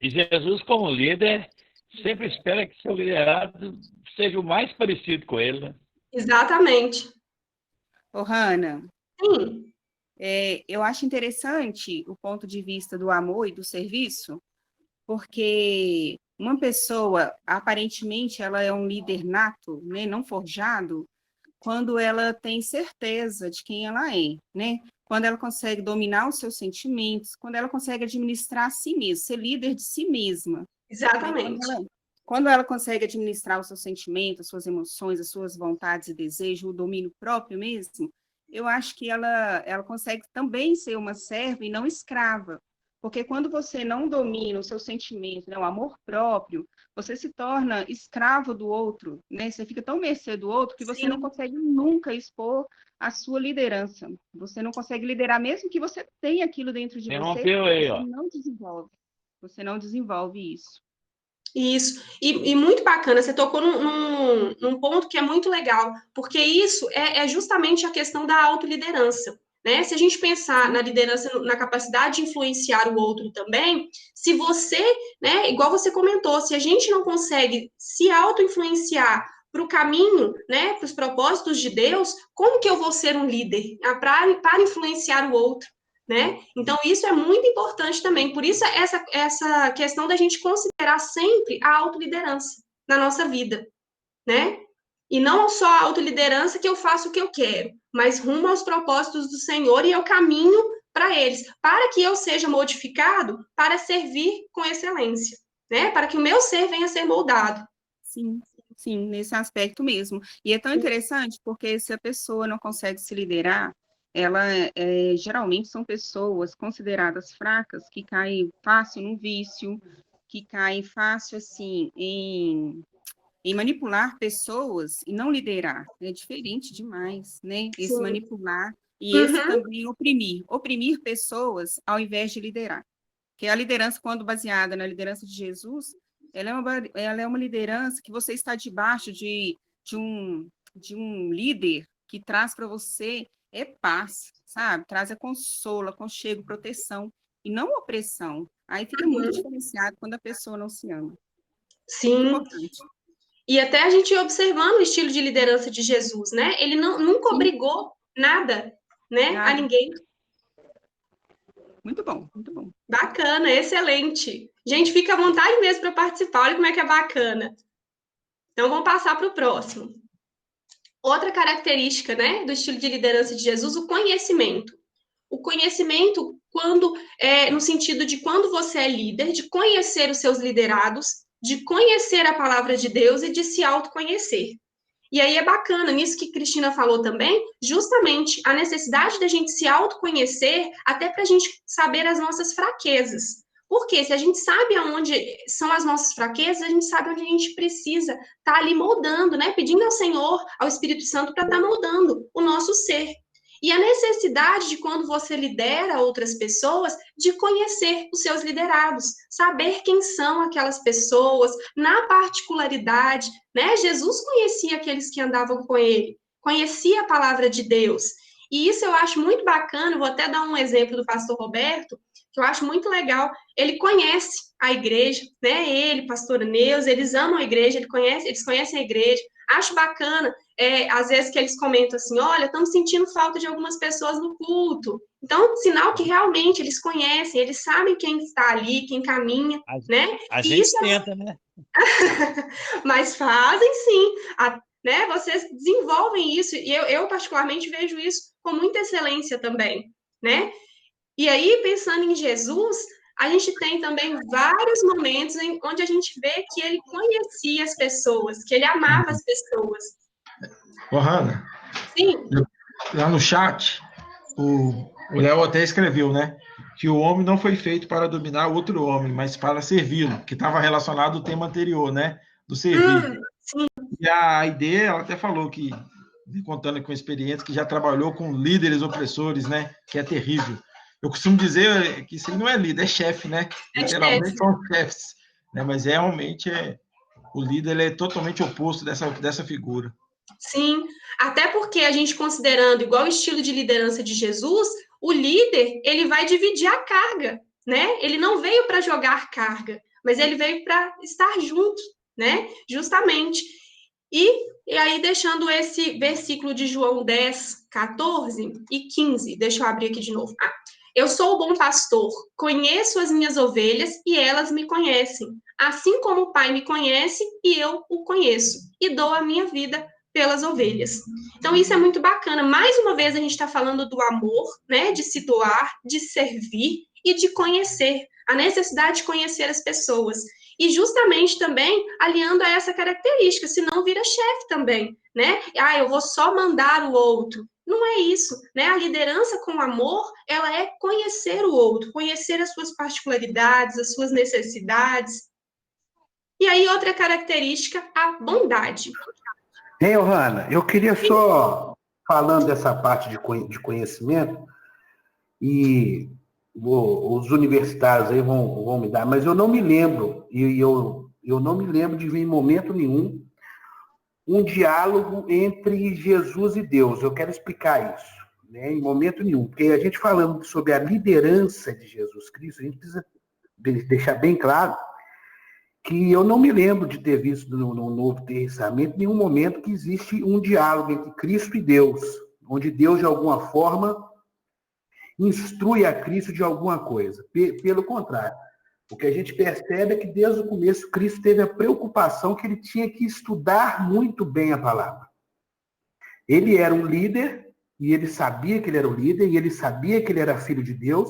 E Jesus, como líder, sempre espera que seu liderado seja o mais parecido com ele, né? Exatamente. Ô, Hannah. Sim. Eu acho interessante o ponto de vista do amor e do serviço, porque uma pessoa, aparentemente, ela é um líder nato, né, não forjado, quando ela tem certeza de quem ela é, né? Quando ela consegue dominar os seus sentimentos, quando ela consegue administrar a si mesma, ser líder de si mesma. Exatamente. Né? Quando ela consegue administrar os seus sentimentos, as suas emoções, as suas vontades e desejos, o domínio próprio mesmo, eu acho que ela consegue também ser uma serva e não escrava. Porque quando você não domina o seu sentimento, né, o amor próprio, você se torna escravo do outro, né? Você fica tão mercê do outro que você não consegue nunca expor a sua liderança. Você não consegue liderar, mesmo que você tenha aquilo dentro de você, você não desenvolve. Você não desenvolve isso. Isso, e muito bacana, você tocou num ponto que é muito legal, porque isso é justamente a questão da autoliderança, né? Se a gente pensar na liderança, na capacidade de influenciar o outro também, se você, né, igual você comentou, se a gente não consegue se auto-influenciar para o caminho, né, para os propósitos de Deus, como que eu vou ser um líder para influenciar o outro? Né? Então, isso é muito importante também. Por isso, essa questão da gente considerar sempre a autoliderança na nossa vida, né? E não só a autoliderança que eu faço o que eu quero, mas rumo aos propósitos do Senhor e eu caminho para eles, para que eu seja modificado para servir com excelência, né? Para que o meu ser venha a ser moldado. Sim, nesse aspecto mesmo. E é tão interessante porque se a pessoa não consegue se liderar, geralmente são pessoas consideradas fracas, que caem fácil no vício, que caem fácil, assim, em manipular pessoas e não liderar. É diferente demais, né? Esse manipular e esse também oprimir pessoas ao invés de liderar. Porque a liderança, quando baseada na liderança de Jesus, ela é uma liderança que você está debaixo de um líder que traz para você é paz, sabe? Traz consolo, aconchego, proteção, e não opressão. Aí fica muito diferenciado quando a pessoa não se ama. Muito Sim. importante. E até a gente observando o estilo de liderança de Jesus, né? Ele nunca obrigou nada, né, a ninguém. Muito bom, muito bom. Bacana, excelente. Gente, fica à vontade mesmo para participar, olha como é que é bacana. Então, vamos passar para o próximo. Outra característica, né, do estilo de liderança de Jesus, o conhecimento. O conhecimento, no sentido de quando você é líder, de conhecer os seus liderados, de conhecer a palavra de Deus e de se autoconhecer. E aí é bacana, nisso que Cristina falou também, justamente a necessidade da gente se autoconhecer, até para a gente saber as nossas fraquezas. Porque se a gente sabe aonde são as nossas fraquezas, a gente sabe onde a gente precisa estar ali moldando, né? Pedindo ao Senhor, ao Espírito Santo, para estar moldando o nosso ser. E a necessidade de, quando você lidera outras pessoas, de conhecer os seus liderados, saber quem são aquelas pessoas, na particularidade, né? Jesus conhecia aqueles que andavam com ele, conhecia a palavra de Deus. E isso eu acho muito bacana, vou até dar um exemplo do pastor Roberto, que eu acho muito legal. Ele conhece a igreja, né? Ele, pastor Neuza, eles amam a igreja, eles conhecem a igreja. Acho bacana, às vezes que eles comentam assim, olha, estamos sentindo falta de algumas pessoas no culto. Então, sinal que realmente eles conhecem, eles sabem quem está ali, quem caminha, né? A gente tenta, né? Mas fazem sim, né? Vocês desenvolvem isso, e eu particularmente vejo isso com muita excelência também, né? E aí, pensando em Jesus, a gente tem também vários momentos onde a gente vê que ele conhecia as pessoas, que ele amava as pessoas. Ô, Hanna, Sim. Lá no chat, o Léo até escreveu, né? Que o homem não foi feito para dominar outro homem, mas para servi-lo, que estava relacionado ao tema anterior, né? Do servir. Sim. E a ideia, ela até falou que, contando com experiência, que já trabalhou com líderes opressores, né? Que é terrível. Eu costumo dizer que isso aí não é líder, é chefe, né? Literalmente são chefes. Né? Mas realmente o líder ele é totalmente oposto dessa figura. Sim, até porque a gente considerando igual o estilo de liderança de Jesus, o líder, ele vai dividir a carga, né? Ele não veio para jogar carga, mas ele veio para estar junto, né? Justamente. E aí, deixando esse versículo de João 10, 14 e 15, deixa eu abrir aqui de novo. Eu sou o bom pastor, conheço as minhas ovelhas e elas me conhecem, assim como o Pai me conhece e eu o conheço, e dou a minha vida pelas ovelhas. Então, isso é muito bacana. Mais uma vez, a gente está falando do amor, né? De se doar, de servir e de conhecer. A necessidade de conhecer as pessoas. E justamente também aliando a essa característica, senão vira chefe também, né? Eu vou só mandar o outro. Não é isso, né? A liderança com amor, ela é conhecer o outro, conhecer as suas particularidades, as suas necessidades. E aí, outra característica, a bondade. Hein, Hanna, eu queria só, falando dessa parte de conhecimento, e os universitários aí vão me dar, mas eu não me lembro, eu não me lembro de ver em momento nenhum um diálogo entre Jesus e Deus. Eu quero explicar isso, né, em momento nenhum, porque a gente falando sobre a liderança de Jesus Cristo, a gente precisa deixar bem claro que eu não me lembro de ter visto no Novo Testamento nenhum momento que existe um diálogo entre Cristo e Deus, onde Deus, de alguma forma, instrui a Cristo de alguma coisa. Pelo contrário, o que a gente percebe é que, desde o começo, Cristo teve a preocupação que ele tinha que estudar muito bem a palavra. Ele era um líder, e ele sabia que ele era o líder, e ele sabia que ele era filho de Deus,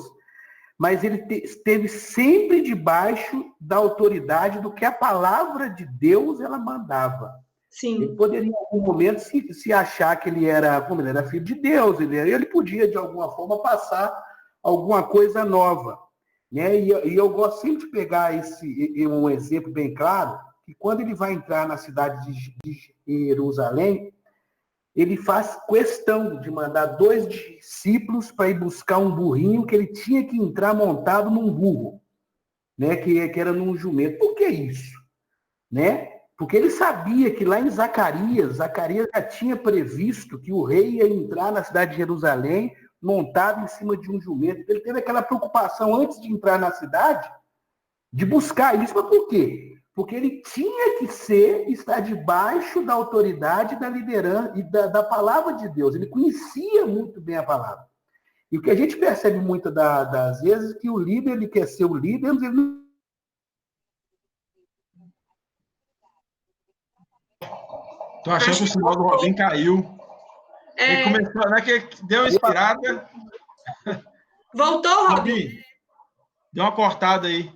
mas ele esteve sempre debaixo da autoridade do que a palavra de Deus ela mandava. Sim. Ele poderia, em algum momento, se achar que ele era, como ele era filho de Deus, ele podia, de alguma forma, passar alguma coisa nova. Né? E eu gosto sempre de pegar um exemplo bem claro, que quando ele vai entrar na cidade de Jerusalém, ele faz questão de mandar 2 discípulos para ir buscar um burrinho que ele tinha que entrar montado num burro, né? Que era num jumento. Por que isso? Né? Porque ele sabia que lá em Zacarias já tinha previsto que o rei ia entrar na cidade de Jerusalém montado em cima de um jumento. Ele teve aquela preocupação antes de entrar na cidade de buscar isso. Mas por quê? Porque ele tinha que estar debaixo da autoridade, da liderança e da palavra de Deus. Ele conhecia muito bem a palavra. E o que a gente percebe muitas das vezes é que o líder, ele quer ser o líder, mas ele não... Tô achando que o sinal do Robin caiu. Ele começou, né? Que deu uma inspirada. Voltou, Robin? Deu uma cortada aí.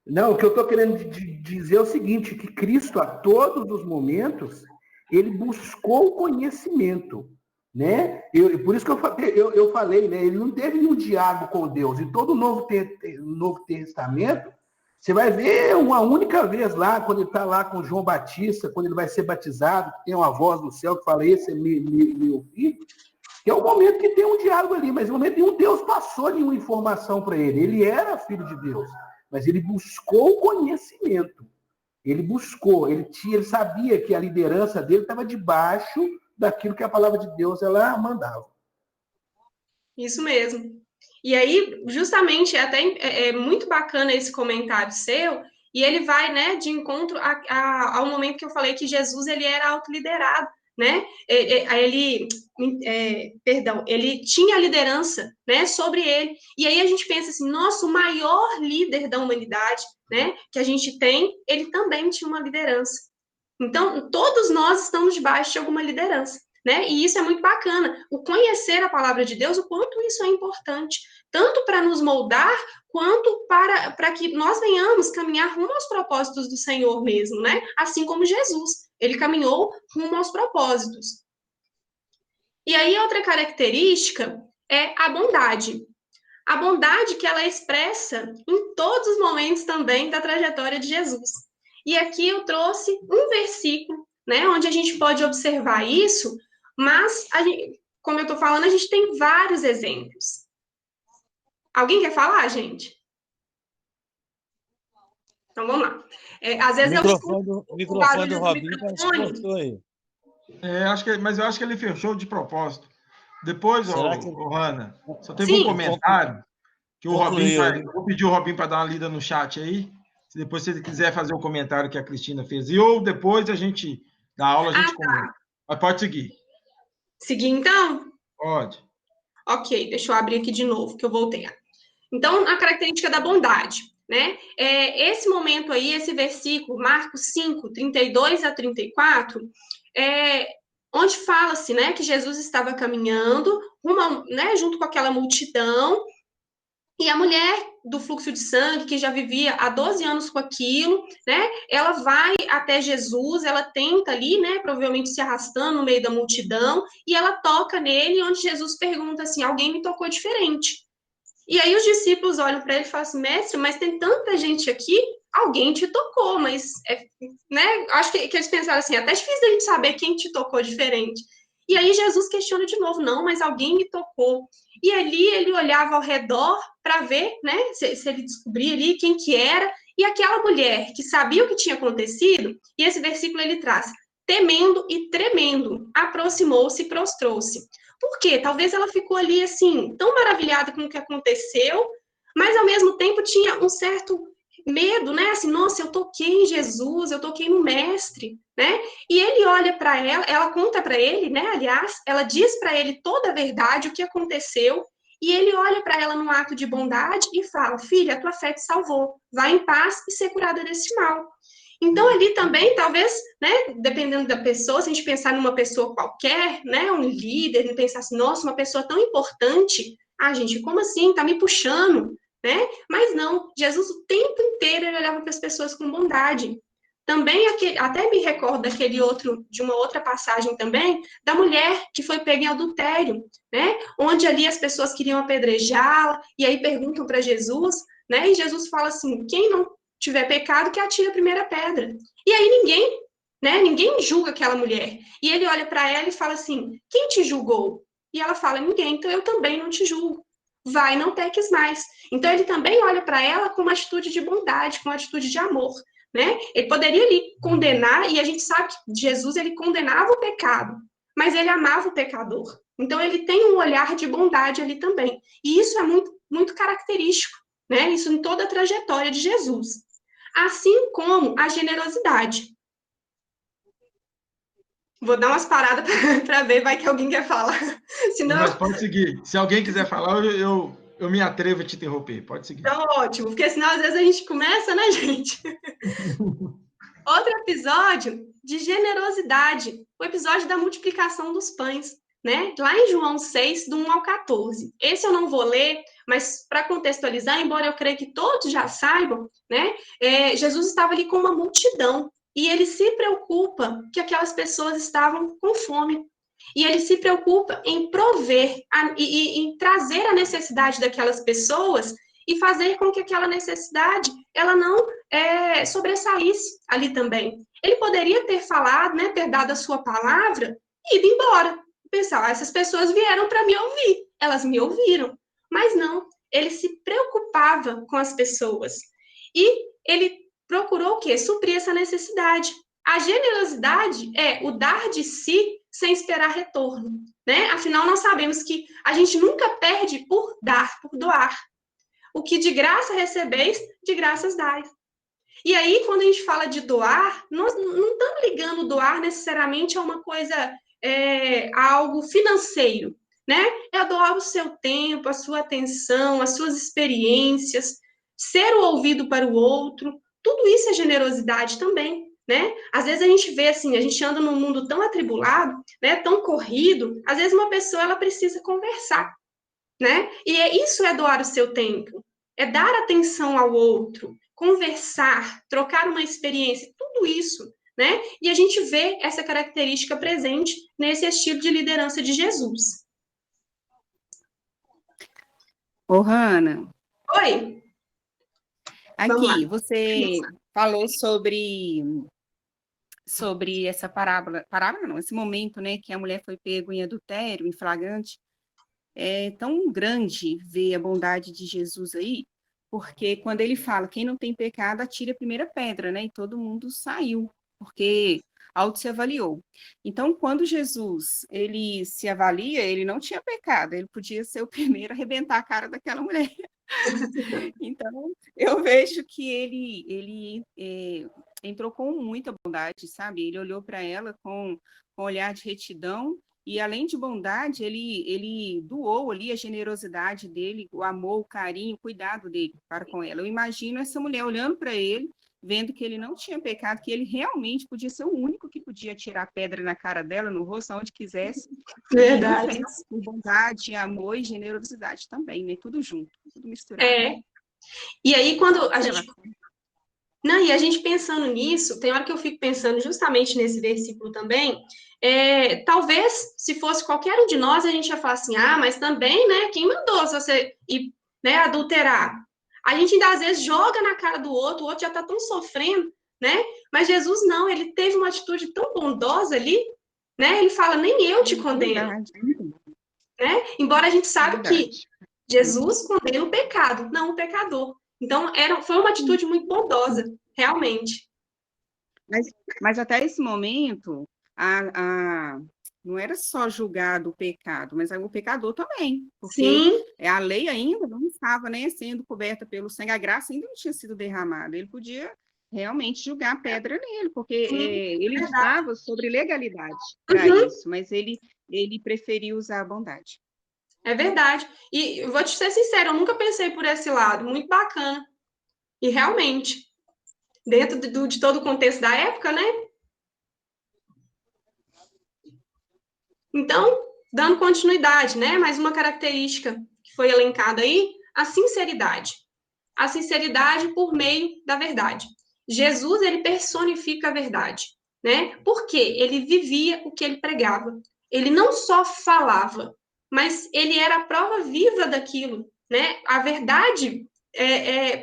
Não, o que eu estou querendo dizer é o seguinte, que Cristo, a todos os momentos, ele buscou o conhecimento, né? Por isso que eu falei, né? Ele não teve nenhum diálogo com Deus. Em todo o Novo Testamento, você vai ver uma única vez lá, quando ele está lá com João Batista, quando ele vai ser batizado, tem uma voz do céu que fala, esse é meu filho, que é o momento que tem um diálogo ali, mas no momento nenhum Deus passou nenhuma informação para ele. Ele era filho de Deus, mas ele buscou o conhecimento. Ele buscou, ele sabia que a liderança dele estava debaixo daquilo que a palavra de Deus ela mandava. Isso mesmo. E aí, justamente, é muito bacana esse comentário seu, e ele vai, né, de encontro ao momento que eu falei que Jesus, ele era autoliderado, né? Ele tinha liderança, né, sobre ele. E aí a gente pensa assim, nossa, o maior líder da humanidade, né, que a gente tem, ele também tinha uma liderança. Então, todos nós estamos debaixo de alguma liderança, né? E isso é muito bacana. O conhecer a palavra de Deus, o quanto isso é importante, tanto para nos moldar, quanto para que nós venhamos caminhar rumo aos propósitos do Senhor mesmo, né? Assim como Jesus, ele caminhou rumo aos propósitos. E aí, outra característica é a bondade. A bondade que ela é expressa em todos os momentos também da trajetória de Jesus. E aqui eu trouxe um versículo, né, onde a gente pode observar isso, mas, como eu estou falando, a gente tem vários exemplos. Alguém quer falar, gente? Então, vamos lá. Às vezes o microfone do Robin cortou aí. Mas eu acho que ele fechou de propósito. Depois, Hanna, só teve Sim. um comentário que o Robin vou pedir o Robin para dar uma lida no chat aí. Depois, se ele quiser fazer o comentário que a Cristina fez. Ou depois a gente, na aula, a gente comenta. Mas pode seguir. Seguir, então? Pode. Ok, deixa eu abrir aqui de novo, que eu voltei. Então, a característica da bondade, né? Esse momento aí, esse versículo, Marcos 5, 32 a 34, onde fala-se, né, que Jesus estava caminhando, né, junto com aquela multidão, e a mulher do fluxo de sangue, que já vivia há 12 anos com aquilo, né, ela vai até Jesus, ela tenta ali, né, provavelmente se arrastando no meio da multidão, e ela toca nele, onde Jesus pergunta assim, alguém me tocou diferente. E aí os discípulos olham para ele e falam assim, mestre, mas tem tanta gente aqui, alguém te tocou, mas, né, acho que eles pensaram assim, até difícil da gente saber quem te tocou diferente. E aí Jesus questiona de novo, não, mas alguém me tocou. E ali ele olhava ao redor para ver, né, se ele descobria ali quem que era, e aquela mulher que sabia o que tinha acontecido, e esse versículo ele traz, temendo e tremendo, aproximou-se e prostrou-se. Por quê? Talvez ela ficou ali, assim, tão maravilhada com o que aconteceu, mas ao mesmo tempo tinha um certo medo, né? Assim, nossa, eu toquei em Jesus, eu toquei no mestre, né? E ele olha para ela conta para ele, né? Aliás, ela diz para ele toda a verdade, o que aconteceu, e ele olha para ela num ato de bondade e fala, filha, a tua fé te salvou, vai em paz e ser curada desse mal. Então, ali também, talvez, né, dependendo da pessoa, se a gente pensar numa pessoa qualquer, né, um líder, pensar assim, nossa, uma pessoa tão importante, gente, como assim? Tá me puxando, né? Mas não, Jesus o tempo inteiro ele olhava para as pessoas com bondade. Também, até me recordo de uma outra passagem também, da mulher que foi pega em adultério, né? Onde ali as pessoas queriam apedrejá-la, e aí perguntam para Jesus, né? E Jesus fala assim, quem não tiver pecado, que atire a primeira pedra. E aí ninguém julga aquela mulher. E ele olha para ela e fala assim, quem te julgou? E ela fala, ninguém, então eu também não te julgo. Vai, não peques mais. Então ele também olha para ela com uma atitude de bondade, com uma atitude de amor. né? Ele poderia ali condenar, e a gente sabe que Jesus, ele condenava o pecado, mas ele amava o pecador. Então, ele tem um olhar de bondade ali também. E isso é muito, muito característico, né? Isso em toda a trajetória de Jesus. Assim como a generosidade. Vou dar umas paradas para ver, vai que alguém quer falar. Senão... Mas pode seguir. Se alguém quiser falar, eu me atrevo a te interromper. Pode seguir. Então, ótimo, porque senão às vezes a gente começa, né, gente? Outro episódio de generosidade, o episódio da multiplicação dos pães, né? Lá em João 6, do 1 ao 14. Esse eu não vou ler, mas para contextualizar, embora eu creia que todos já saibam, né? Jesus estava ali com uma multidão, e ele se preocupa que aquelas pessoas estavam com fome. E ele se preocupa em prover, em trazer a necessidade daquelas pessoas e fazer com que aquela necessidade, ela não sobressaísse ali também. Ele poderia ter falado, né, ter dado a sua palavra e ido embora. Pensar, essas pessoas vieram para me ouvir, elas me ouviram. Mas não, ele se preocupava com as pessoas. E ele procurou o quê? Suprir essa necessidade. A generosidade é o dar de si sem esperar retorno, né? Afinal, nós sabemos que a gente nunca perde por dar, por doar. O que de graça recebeis, de graças dai. E aí, quando a gente fala de doar, nós não estamos ligando doar necessariamente a uma coisa, a algo financeiro, né? É doar o seu tempo, a sua atenção, as suas experiências, ser o ouvido para o outro. Tudo isso é generosidade também, né? Às vezes a gente vê assim, a gente anda num mundo tão atribulado, né, tão corrido, às vezes uma pessoa ela precisa conversar, né? E isso é doar o seu tempo, é dar atenção ao outro, conversar, trocar uma experiência, tudo isso, né? E a gente vê essa característica presente nesse estilo de liderança de Jesus. Ô, Hanna. Oi. Aqui, você falou sobre essa parábola não, esse momento, né, que a mulher foi pega em adultério, em flagrante. É tão grande ver a bondade de Jesus aí, porque quando ele fala, quem não tem pecado, atire a primeira pedra, né, e todo mundo saiu, porque auto se avaliou. Então, quando Jesus, ele se avalia, ele não tinha pecado, ele podia ser o primeiro a arrebentar a cara daquela mulher. Então, eu vejo que ele entrou com muita bondade, sabe? Ele olhou para ela com um olhar de retidão e, além de bondade, ele doou ali a generosidade dele, o amor, o carinho, o cuidado dele para com ela. Eu imagino essa mulher olhando para ele, vendo que ele não tinha pecado, que ele realmente podia ser o único que podia tirar pedra na cara dela, no rosto, onde quisesse. Verdade. Com bondade, amor e generosidade também, né? Tudo junto, tudo misturado. E aí, quando a gente... Não, e a gente pensando nisso, tem hora que eu fico pensando justamente nesse versículo também, talvez, se fosse qualquer um de nós, a gente ia falar assim, mas também, né, quem mandou você ir, né, adulterar? A gente ainda, às vezes, joga na cara do outro, o outro já está tão sofrendo, né? Mas Jesus não, ele teve uma atitude tão bondosa ali, né? Ele fala, nem eu te condeno. Né? Embora a gente saiba que Jesus condena o pecado, não o pecador. Então, foi uma atitude muito bondosa, realmente. Mas até esse momento, não era só julgado o pecado, mas o pecador também. Porque Sim. A lei ainda não estava, né, sendo coberta pelo sangue, a graça ainda não tinha sido derramada. Ele podia realmente julgar a pedra nele, porque ele estava sobre legalidade para isso, mas ele preferiu usar a bondade. É verdade. E eu vou te ser sincera, eu nunca pensei por esse lado. Muito bacana. E realmente, dentro de todo o contexto da época, né? Então, dando continuidade, né? Mais uma característica que foi elencada aí, a sinceridade. A sinceridade por meio da verdade. Jesus, ele personifica a verdade, né? Porque ele vivia o que ele pregava. Ele não só falava, mas ele era a prova viva daquilo, né? A verdade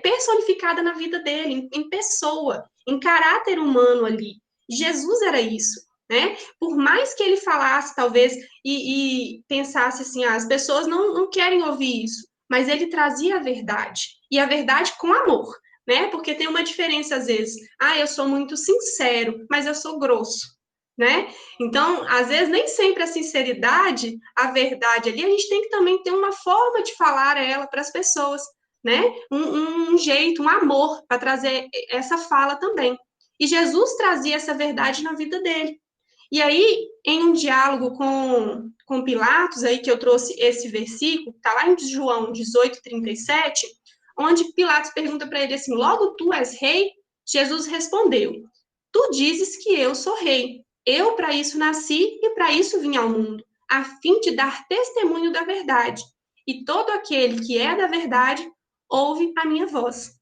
personificada na vida dele, em pessoa, em caráter humano ali. Jesus era isso, né? Por mais que ele falasse, talvez, e pensasse assim, as pessoas não querem ouvir isso, mas ele trazia a verdade, e a verdade com amor, né? Porque tem uma diferença às vezes. Eu sou muito sincero, mas eu sou grosso, né? Então, às vezes, nem sempre a sinceridade, a verdade ali, a gente tem que também ter uma forma de falar ela para as pessoas, né? Um jeito, um amor para trazer essa fala também. E Jesus trazia essa verdade na vida dele. E aí, em um diálogo com Pilatos, aí que eu trouxe esse versículo, está lá em João 18:37, onde Pilatos pergunta para ele assim, logo tu és rei? Jesus respondeu, tu dizes que eu sou rei. Eu para isso nasci e para isso vim ao mundo, a fim de dar testemunho da verdade. E todo aquele que é da verdade, ouve a minha voz.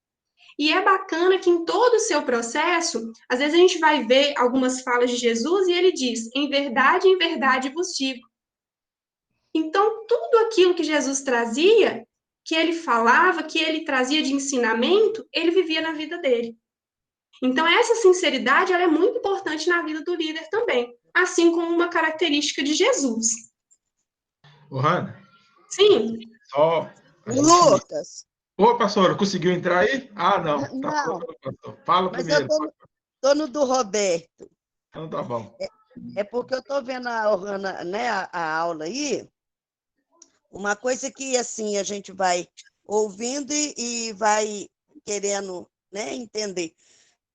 E é bacana que em todo o seu processo, às vezes a gente vai ver algumas falas de Jesus e ele diz, em verdade vos digo. Então, tudo aquilo que Jesus trazia, que ele falava, que ele trazia de ensinamento, ele vivia na vida dele. Então, essa sinceridade ela é muito importante na vida do líder também, assim como uma característica de Jesus. Ô, Hanna? Sim. Só... Lucas. Ô, pastora, conseguiu entrar aí? Não. Tá Não. pronto, fala Mas primeiro. eu tô no do Roberto. Então tá bom. É porque eu tô vendo a aula aí, uma coisa que assim a gente vai ouvindo e vai querendo, né, entender.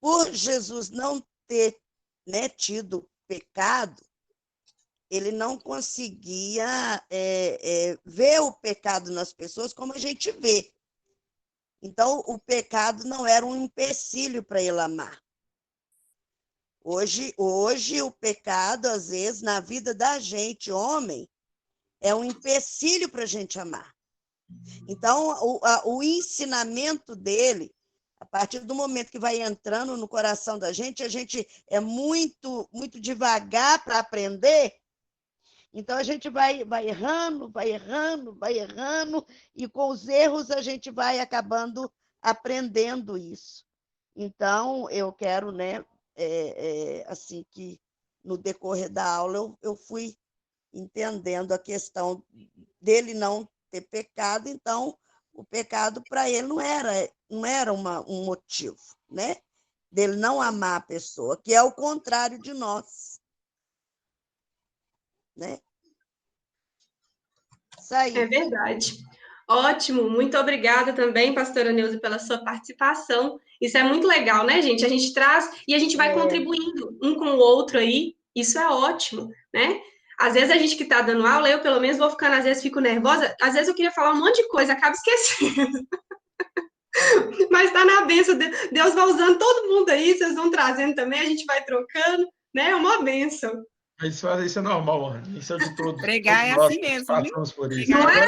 Por Jesus não ter, né, tido pecado, ele não conseguia ver o pecado nas pessoas como a gente vê. Então, o pecado não era um empecilho para ele amar. Hoje, o pecado, às vezes, na vida da gente, homem, é um empecilho para a gente amar. Então, o ensinamento dele, a partir do momento que vai entrando no coração da gente, a gente é muito, muito devagar para aprender. Então, a gente vai errando, e com os erros a gente vai acabando aprendendo isso. Então, eu quero, né, assim que no decorrer da aula eu fui entendendo a questão dele não ter pecado, então o pecado para ele não era um motivo, né, dele não amar a pessoa, que é o contrário de nós. Né? Isso aí. É verdade. Ótimo, muito obrigada também, pastora Neuza, pela sua participação. Isso é muito legal, né, gente? A gente traz e a gente vai contribuindo um com o outro aí. Isso é ótimo, né? Às vezes a gente que está dando aula, eu pelo menos vou ficando, às vezes fico nervosa, às vezes eu queria falar um monte de coisa, acabo esquecendo. Mas está na bênção, Deus vai usando todo mundo aí, vocês vão trazendo também, a gente vai trocando, né? É uma bênção. Isso é normal, mano. Isso é de todos. Pregar é todos assim mesmo, passamos por isso. Não é?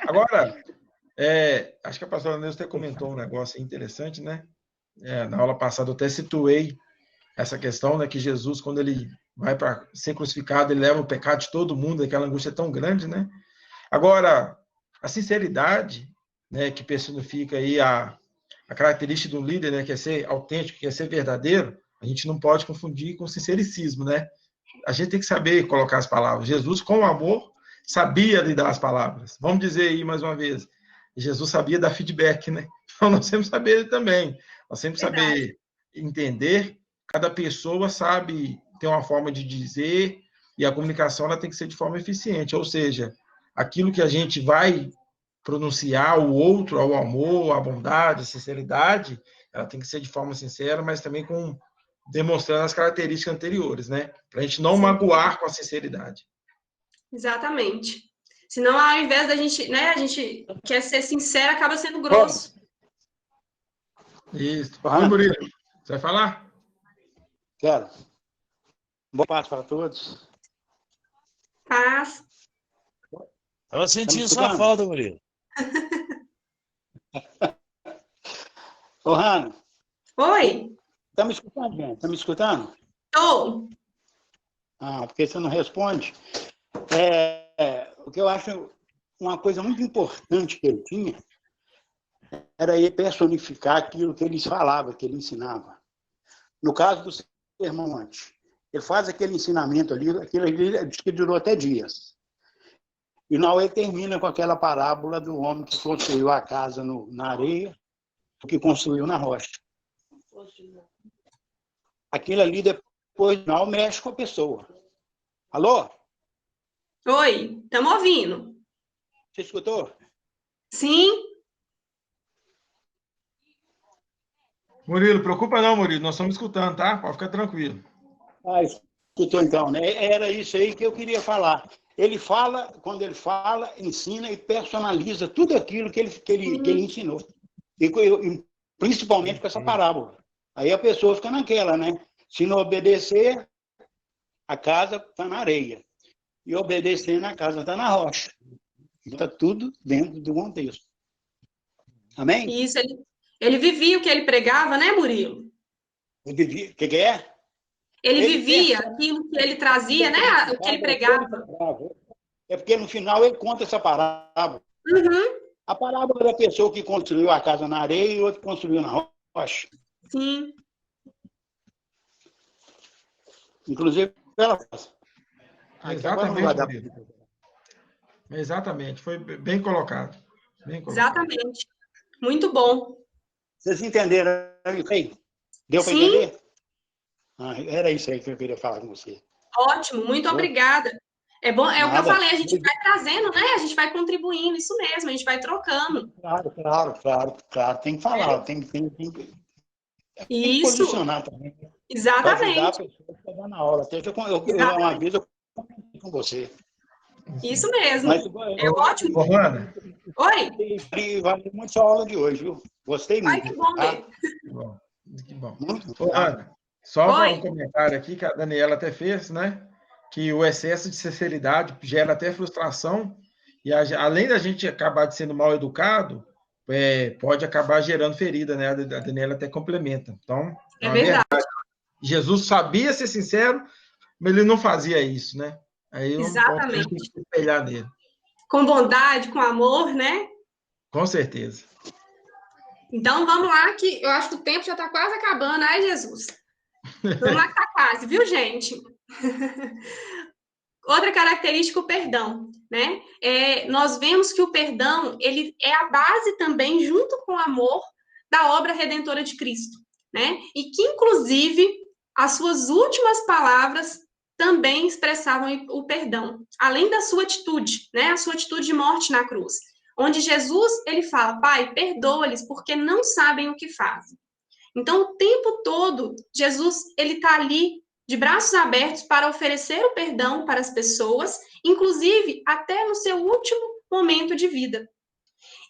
Agora, acho que a pastora Neuza até comentou um negócio interessante, né? Na aula passada eu até situei essa questão, né, que Jesus, quando ele vai para ser crucificado, ele leva o pecado de todo mundo, aquela angústia tão grande, né? Agora, a sinceridade, né, que personifica aí a característica do líder, né, que é ser autêntico, que é ser verdadeiro, a gente não pode confundir com sincericismo, né? A gente tem que saber colocar as palavras. Jesus, com amor, sabia lhe dar as palavras. Vamos dizer aí mais uma vez, Jesus sabia dar feedback, né? Então, nós temos que saber também. Nós temos que saber entender. Cada pessoa sabe ter uma forma de dizer e a comunicação ela tem que ser de forma eficiente. Ou seja, aquilo que a gente vai pronunciar ao outro, ao amor, à bondade, à sinceridade, ela tem que ser de forma sincera, mas também demonstrando as características anteriores, né? Para a gente não magoar com a sinceridade. Exatamente. Senão, ao invés da gente, né, a gente quer ser sincero, acaba sendo grosso. Isso. Oi, Murilo. Você vai falar? Quero. Boa paz para todos. Paz. Estava sentindo sua falta, Murilo. Ô, Hanna. Oi. Está me escutando, gente? Está me escutando? Estou. Porque você não responde. O que eu acho uma coisa muito importante que ele tinha era ele personificar aquilo que ele falava, que ele ensinava. No caso do sermão antes, ele faz aquele ensinamento ali, aquilo ali diz que durou até dias. E não ele termina com aquela parábola do homem que construiu a casa na areia, que construiu na rocha. Aquilo ali, depois, não mexe com a pessoa. Alô? Oi, estamos ouvindo. Você escutou? Sim. Murilo, preocupa não, Murilo. Nós estamos escutando, tá? Pode ficar tranquilo. Ah, escutou então, né? Era isso aí que eu queria falar. Ele fala, quando ele fala, ensina e personaliza tudo aquilo que ele ensinou. E principalmente com essa parábola. Aí a pessoa fica naquela, né? Se não obedecer, a casa está na areia. E obedecendo, a casa está na rocha. Está tudo dentro do contexto. Amém? Isso, ele vivia o que ele pregava, né, Murilo? Ele vivia, o que é? Ele vivia aquilo que ele trazia, né? O que ele pregava. É porque no final ele conta essa parábola. Uhum. A parábola da pessoa que construiu a casa na areia e outra que construiu na rocha. Sim. Inclusive, ela faz. Exatamente. Exatamente. Foi bem colocado. Bem colocado. Exatamente. Muito bom. Vocês entenderam isso aí? Deu para entender? Era isso aí que eu queria falar com você. Ótimo, muito obrigada. É bom, é o que eu falei, a gente vai trazendo, né? A gente vai contribuindo, isso mesmo, a gente vai trocando. Claro. Tem que falar, tem que isso. posicionar também. Exatamente. Para ajudar a pessoa que está na aula. Até uma vez eu comentei com você. Isso mesmo. Mas, é ótimo. Ana. Oi. Vale muito sua aula de hoje, viu? Gostei muito. Ai, que bom, tá? Que bom. Muito bom. Ana, só um comentário aqui que a Daniela até fez, né? Que o excesso de sinceridade gera até frustração e além da gente acabar de sendo mal educado, pode acabar gerando ferida, né? A Daniela até complementa. Então, é verdade. Jesus sabia ser sincero, mas ele não fazia isso, né? Aí exatamente. Tem que espelhar nele. Com bondade, com amor, né? Com certeza. Então, vamos lá, que eu acho que o tempo já está quase acabando. Ai, Jesus. Vamos lá que está quase, viu, gente? Outra característica, o perdão, né? Nós vemos que o perdão, ele é a base também, junto com o amor, da obra redentora de Cristo, né? E que, inclusive, as suas últimas palavras também expressavam o perdão, além da sua atitude, né? A sua atitude de morte na cruz, onde Jesus, ele fala, Pai, perdoa-lhes, porque não sabem o que fazem. Então, o tempo todo, Jesus, ele está ali, de braços abertos, para oferecer o perdão para as pessoas, inclusive até no seu último momento de vida.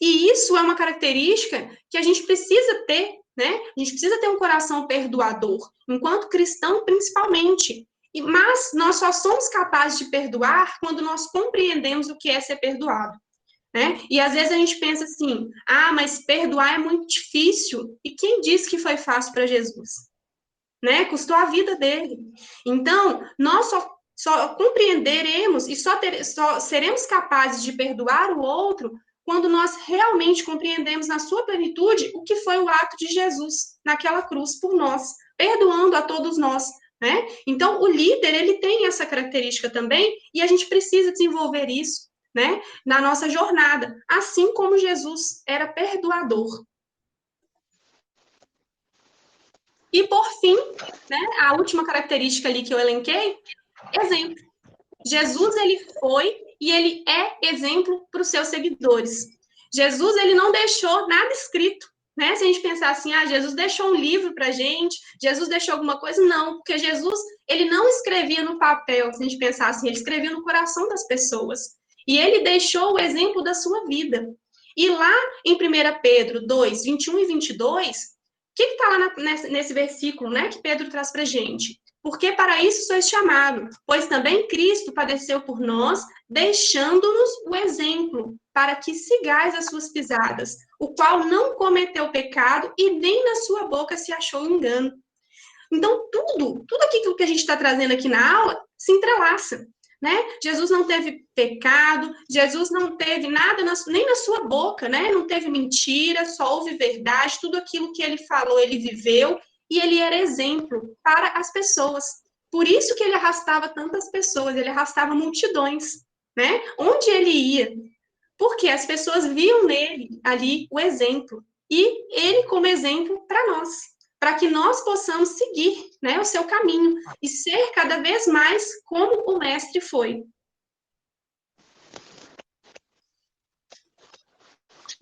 E isso é uma característica que a gente precisa ter, né? A gente precisa ter um coração perdoador, enquanto cristão, principalmente. Mas nós só somos capazes de perdoar quando nós compreendemos o que é ser perdoado. Né? E às vezes a gente pensa assim, mas perdoar é muito difícil. E quem disse que foi fácil para Jesus? Né? Custou a vida dele. Então, nós só compreenderemos e só seremos capazes de perdoar o outro quando nós realmente compreendemos na sua plenitude o que foi o ato de Jesus naquela cruz por nós, perdoando a todos nós. Né? Então, o líder, ele tem essa característica também e a gente precisa desenvolver isso, né, na nossa jornada, assim como Jesus era perdoador. E, por fim, né, a última característica ali que eu elenquei, exemplo. Jesus, ele foi e ele é exemplo para os seus seguidores. Jesus, ele não deixou nada escrito, né? Se a gente pensar assim, Jesus deixou um livro para a gente, Jesus deixou alguma coisa, não, porque Jesus, ele não escrevia no papel, se a gente pensar assim, ele escrevia no coração das pessoas. E ele deixou o exemplo da sua vida. E lá em 1 Pedro 2, 21 e 22, o que está lá nesse versículo, né, que Pedro traz para a gente? Porque para isso sois chamado, pois também Cristo padeceu por nós, deixando-nos o exemplo, para que sigais as suas pisadas, o qual não cometeu pecado e nem na sua boca se achou engano. Então, tudo aquilo que a gente está trazendo aqui na aula se entrelaça. Né? Jesus não teve pecado, Jesus não teve nada, nem na sua boca, né? Não teve mentira, só houve verdade, tudo aquilo que ele falou, ele viveu, e ele era exemplo para as pessoas. Por isso que ele arrastava tantas pessoas, ele arrastava multidões, né? Onde ele ia? Porque as pessoas viam nele ali o exemplo, e ele como exemplo para nós, para que nós possamos seguir, né, o seu caminho e ser cada vez mais como o mestre foi.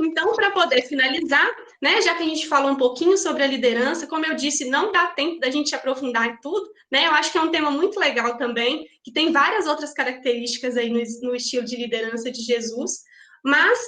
Então, para poder finalizar, né, já que a gente falou um pouquinho sobre a liderança, como eu disse, não dá tempo da gente aprofundar em tudo, né? Eu acho que é um tema muito legal também, que tem várias outras características aí no estilo de liderança de Jesus, mas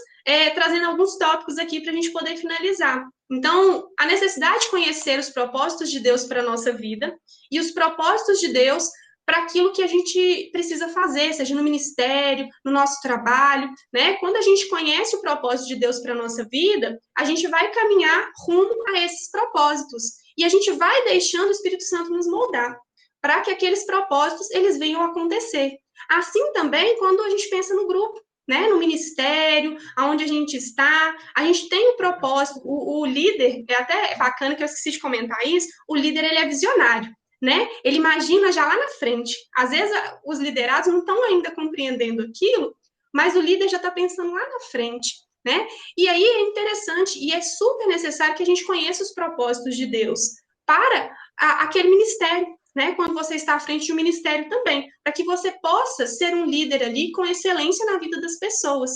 trazendo alguns tópicos aqui para a gente poder finalizar. Então, a necessidade de conhecer os propósitos de Deus para a nossa vida e os propósitos de Deus para aquilo que a gente precisa fazer, seja no ministério, no nosso trabalho, né? Quando a gente conhece o propósito de Deus para a nossa vida, a gente vai caminhar rumo a esses propósitos. E a gente vai deixando o Espírito Santo nos moldar, para que aqueles propósitos, eles venham a acontecer. Assim também, quando a gente pensa no grupo, né? No ministério, aonde a gente está, a gente tem um propósito, o líder, é até bacana que eu esqueci de comentar isso, o líder, ele é visionário. Né? Ele imagina já lá na frente. Às vezes, os liderados não estão ainda compreendendo aquilo, mas o líder já está pensando lá na frente, né? E aí é interessante e é super necessário que a gente conheça os propósitos de Deus para aquele ministério, né? Quando você está à frente de um ministério também, para que você possa ser um líder ali com excelência na vida das pessoas.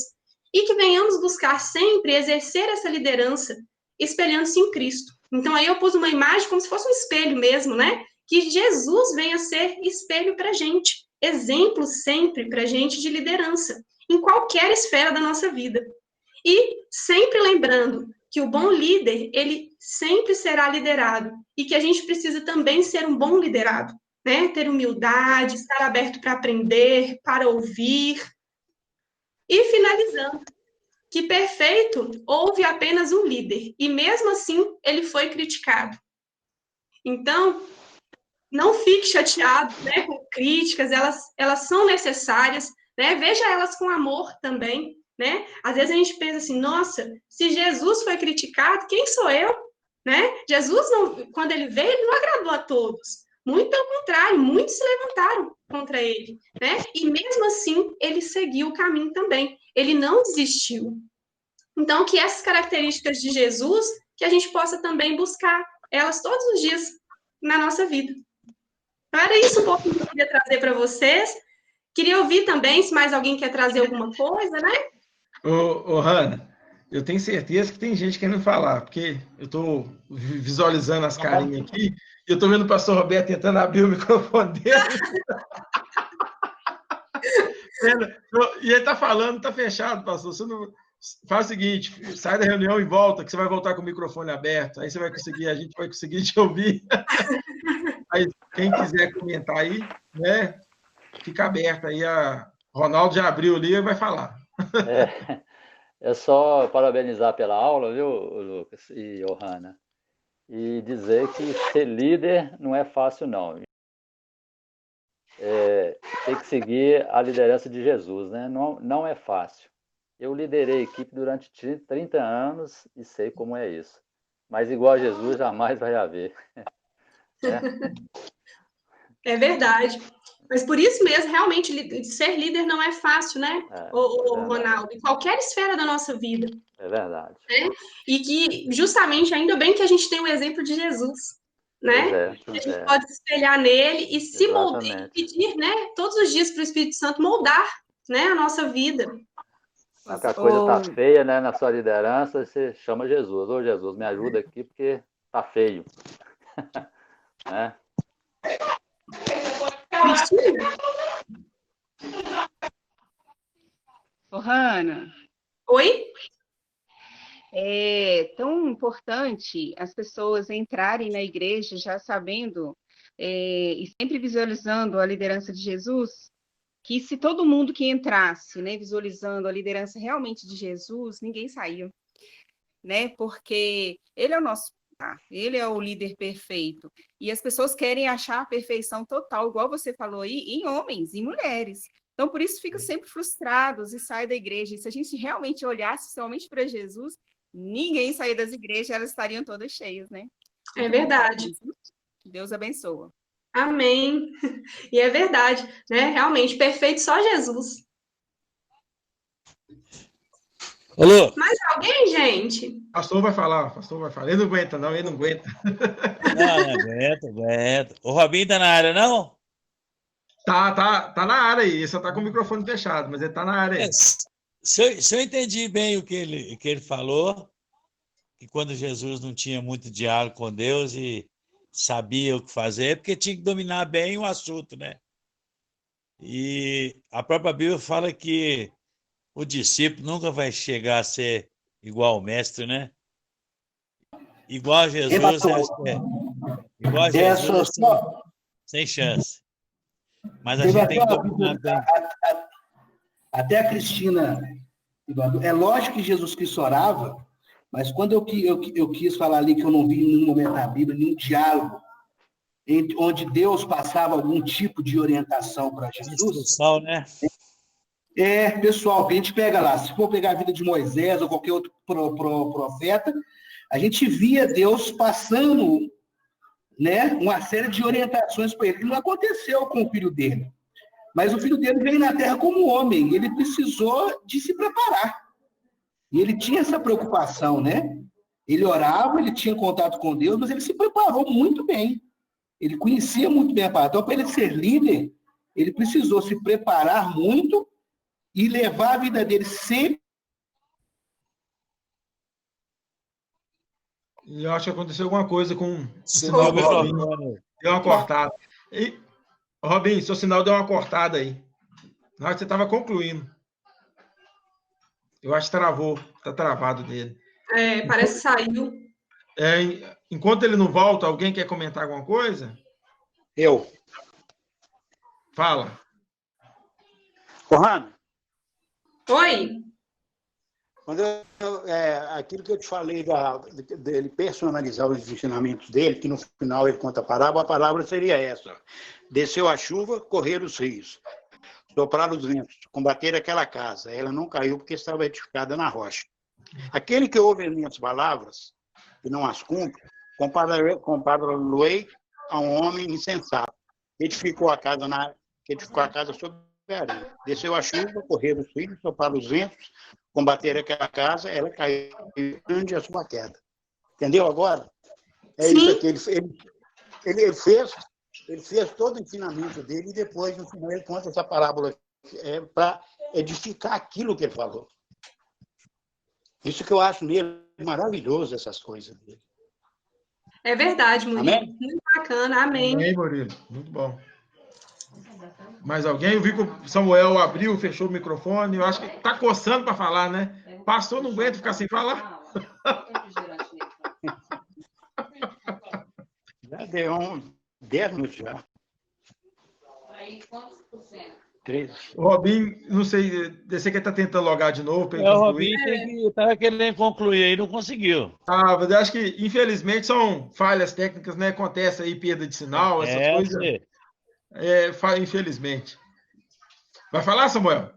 E que venhamos buscar sempre exercer essa liderança, espelhando-se em Cristo. Então, aí eu pus uma imagem como se fosse um espelho mesmo, né? Que Jesus venha ser espelho para a gente, exemplo sempre para a gente de liderança, em qualquer esfera da nossa vida. E sempre lembrando que o bom líder, ele sempre será liderado, e que a gente precisa também ser um bom liderado, né? Ter humildade, estar aberto para aprender, para ouvir. E finalizando, que perfeito houve apenas um líder, e mesmo assim ele foi criticado. Então, não fique chateado, né, com críticas, elas são necessárias, né? Veja elas com amor também, né? Às vezes a gente pensa assim, nossa, se Jesus foi criticado, quem sou eu? Né? Jesus, não, quando ele veio, ele não agradou a todos. Muito pelo contrário, muitos se levantaram contra ele, né? E mesmo assim, ele seguiu o caminho também. Ele não desistiu. Então, que essas características de Jesus, que a gente possa também buscar elas todos os dias na nossa vida. Então, era isso um pouco que eu queria trazer para vocês. Queria ouvir também se mais alguém quer trazer alguma coisa, né? Ô, Hanna, eu tenho certeza que tem gente querendo falar, porque eu estou visualizando as carinhas aqui, e eu estou vendo o pastor Roberto tentando abrir o microfone dele. E ele está falando, está fechado, pastor. Você não... Faz o seguinte, sai da reunião e volta, que você vai voltar com o microfone aberto. Aí você vai conseguir, a gente vai conseguir te ouvir. Aí, quem quiser comentar aí, né, fica aberto aí. A Ronaldo já abriu ali e vai falar. É só parabenizar pela aula, viu, Lucas e Johanna? E dizer que ser líder não é fácil, não. Tem que seguir a liderança de Jesus, né? Não é fácil. Eu liderei a equipe durante 30 anos e sei como é isso. Mas igual a Jesus jamais vai haver. É verdade. Mas por isso mesmo, realmente, ser líder não é fácil, né, Ronaldo? Em qualquer esfera da nossa vida. É verdade. Né? E que, justamente, ainda bem que a gente tem o exemplo de Jesus, né? Que a gente pode se espelhar nele e se moldar, e pedir, né, todos os dias para o Espírito Santo moldar, né, a nossa vida. Se a coisa está feia, né, na sua liderança, você chama Jesus. Ô, Jesus, me ajuda aqui, porque está feio. Né? Cristina? Ô, Hanna. Oi? É tão importante as pessoas entrarem na igreja já sabendo e sempre visualizando a liderança de Jesus, que se todo mundo que entrasse, né, visualizando a liderança realmente de Jesus, ninguém saía, né? Porque ele é o nosso, ele é o líder perfeito. E as pessoas querem achar a perfeição total, igual você falou aí, em homens e mulheres. Então, por isso, ficam sempre frustrados e saem da igreja. E se a gente realmente olhasse somente para Jesus, ninguém saía das igrejas, elas estariam todas cheias, né? É verdade. Deus abençoa. Amém. E é verdade, né? Realmente, perfeito só Jesus. Alô? Mais alguém, gente? Pastor vai falar. Ele não aguenta, não, ele não aguenta. Não, aguenta. O Robinho tá na área, não? Tá na área aí, ele só tá com o microfone fechado, mas ele tá na área aí. Se eu entendi bem o que ele falou, que quando Jesus não tinha muito diálogo com Deus e sabia o que fazer, porque tinha que dominar bem o assunto, né? E a própria Bíblia fala que o discípulo nunca vai chegar a ser igual ao mestre, né? Igual a Jesus, igual a Jesus, sem chance. Mas a gente tem que dominar bem. Até a Cristina, é lógico que Jesus Cristo orava, mas quando eu quis falar ali que eu não vi em nenhum momento na Bíblia, nenhum diálogo, onde Deus passava algum tipo de orientação para Jesus. Instrução, né? Pessoal, a gente pega lá, se for pegar a vida de Moisés ou qualquer outro profeta, a gente via Deus passando, né, uma série de orientações para ele. Não aconteceu com o filho dele. Mas o filho dele veio na Terra como homem, ele precisou de se preparar. E ele tinha essa preocupação, né? Ele orava, ele tinha contato com Deus, mas ele se preparou muito bem. Ele conhecia muito bem a palavra. Então, para ele ser líder, ele precisou se preparar muito e levar a vida dele sempre. E eu acho que aconteceu alguma coisa com o sinal do Robinho. Deu uma cortada. Robinho, seu sinal deu uma cortada aí. Na hora que você estava concluindo. Eu acho que travou. Está travado dele. Parece que saiu. Enquanto ele não volta, alguém quer comentar alguma coisa? Eu. Fala. Rana. Oi. Quando aquilo que eu te falei dele personalizar os ensinamentos dele, que no final ele conta a parábola seria essa. Desceu a chuva, correram os rios, sopraram os ventos, combateram aquela casa. Ela não caiu porque estava edificada na rocha. Aquele que ouve as minhas palavras e não as cumpre, compara-lo-ei a um homem insensato, que edificou a casa sobre a areia. Desceu a chuva, correram os rios, sopraram os ventos, combateram aquela casa, ela caiu grande a sua queda. Entendeu agora? Sim. Isso que ele fez todo o ensinamento dele e depois, no final, ele conta essa parábola para edificar aquilo que ele falou. Isso que eu acho nele maravilhoso, essas coisas dele. É verdade, Murilo. Amém? Muito bacana, amém. Amém, Murilo. Muito bom. Mais alguém? Eu vi que o Samuel abriu, fechou o microfone. Eu acho que está coçando para falar, né? Pastor não aguenta ficar sem falar. Já deu 10 minutos já. Aí, quantos por cento? 13. O Robinho, não sei, você que está tentando logar de novo. O Robinho estava querendo concluir aí, não conseguiu. Mas eu acho que, infelizmente, são falhas técnicas, né? Acontece aí perda de sinal, essas coisas. Infelizmente. Vai falar, Samuel?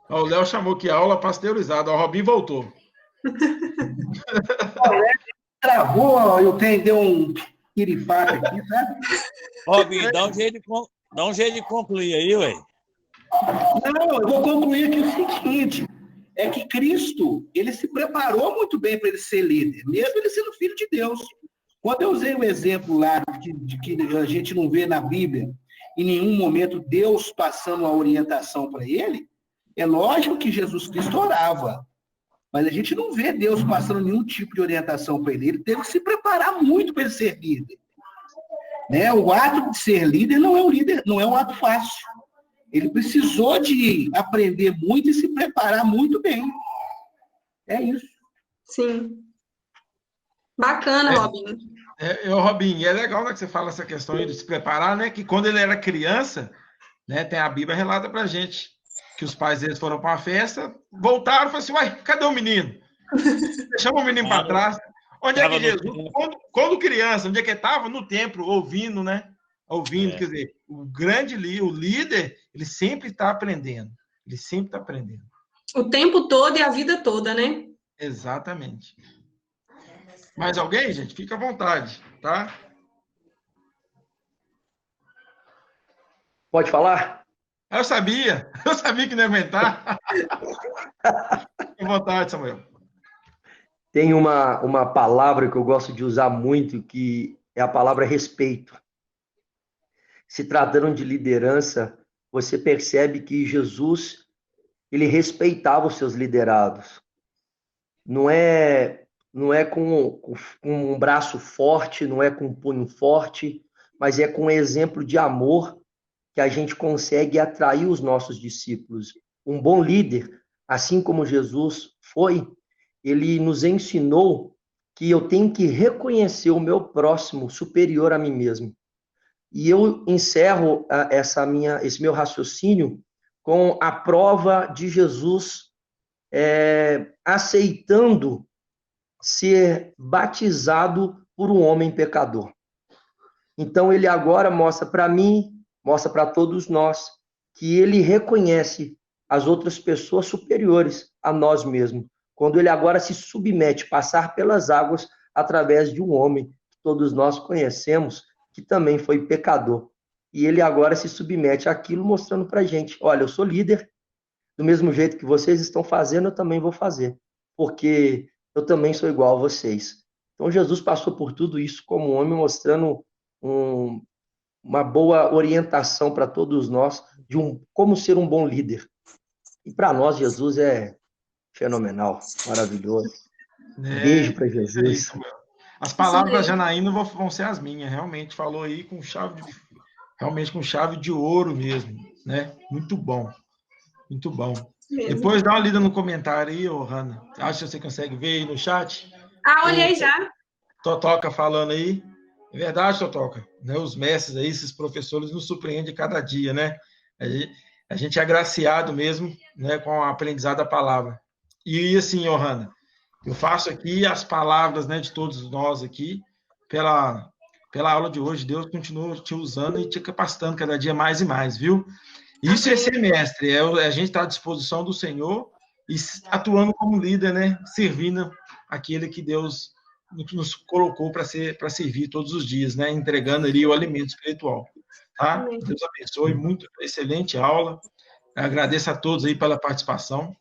O Léo chamou que aula pasteurizada. O Robinho voltou. Travou, deu um piripaque aqui, sabe? Robinho, dá um jeito de concluir aí, ué. Não, eu vou concluir aqui o seguinte, é que Cristo, ele se preparou muito bem para ele ser líder, mesmo ele sendo filho de Deus. Quando eu usei o exemplo lá de que a gente não vê na Bíblia, em nenhum momento, Deus passando uma orientação para ele, é lógico que Jesus Cristo orava, mas a gente não vê Deus passando nenhum tipo de orientação para ele. Ele teve que se preparar muito para ele ser líder. Né? O ato de ser líder não é um ato fácil. Ele precisou de aprender muito e se preparar muito bem. É isso. Sim. Bacana, Robinho. Robinho, é legal, né, que você fala essa questão aí de se preparar, né? Que quando ele era criança, né, tem a Bíblia relata pra gente que os pais deles foram para uma festa, voltaram e falaram assim, uai, cadê o menino? Deixamos o menino para trás. Onde é que Jesus, quando criança, onde é que ele estava? No templo, ouvindo, né? Ouvindo, quer dizer, o líder, ele sempre está aprendendo. Ele sempre está aprendendo. O tempo todo e a vida toda, né? Exatamente. Mais alguém, gente? Fica à vontade, tá? Pode falar? Eu sabia que não ia aguentar. Fique à vontade, Samuel. Tem uma palavra que eu gosto de usar muito, que é a palavra respeito. Se tratando de liderança, você percebe que Jesus, ele respeitava os seus liderados. Não é com um braço forte, não é com um punho forte, mas é com um exemplo de amor que a gente consegue atrair os nossos discípulos. Um bom líder, assim como Jesus foi, ele nos ensinou que eu tenho que reconhecer o meu próximo superior a mim mesmo. E eu encerro esse meu raciocínio com a prova de Jesus aceitando ser batizado por um homem pecador. Então, ele agora mostra para mim, mostra para todos nós, que ele reconhece as outras pessoas superiores a nós mesmos, quando ele agora se submete, passar pelas águas através de um homem que todos nós conhecemos, que também foi pecador. E ele agora se submete àquilo, mostrando para a gente, olha, eu sou líder, do mesmo jeito que vocês estão fazendo, eu também vou fazer, porque eu também sou igual a vocês. Então, Jesus passou por tudo isso como homem, mostrando uma boa orientação para todos nós de como ser um bom líder. E para nós, Jesus é fenomenal, maravilhoso. Beijo para Jesus. As palavras da Janaína vão ser as minhas, realmente falou aí com chave de ouro mesmo, né? Muito bom, muito bom. Depois dá uma lida no comentário aí, Hanna. Acho que você consegue ver aí no chat. Olhei já. Totoca falando aí. É verdade, Totoca, né? Os mestres aí, esses professores nos surpreendem cada dia, né? A gente é agraciado mesmo, né, com o aprendizado da palavra. E assim, Hanna, eu faço aqui as palavras, né, de todos nós aqui, pela aula de hoje. Deus continua te usando e te capacitando cada dia mais e mais, viu? Isso é ser mestre, a gente está à disposição do Senhor e atuando como líder, né, servindo aquele que Deus nos colocou para servir todos os dias, né, entregando ali o alimento espiritual, tá? Deus abençoe, muito excelente aula. Eu agradeço a todos aí pela participação.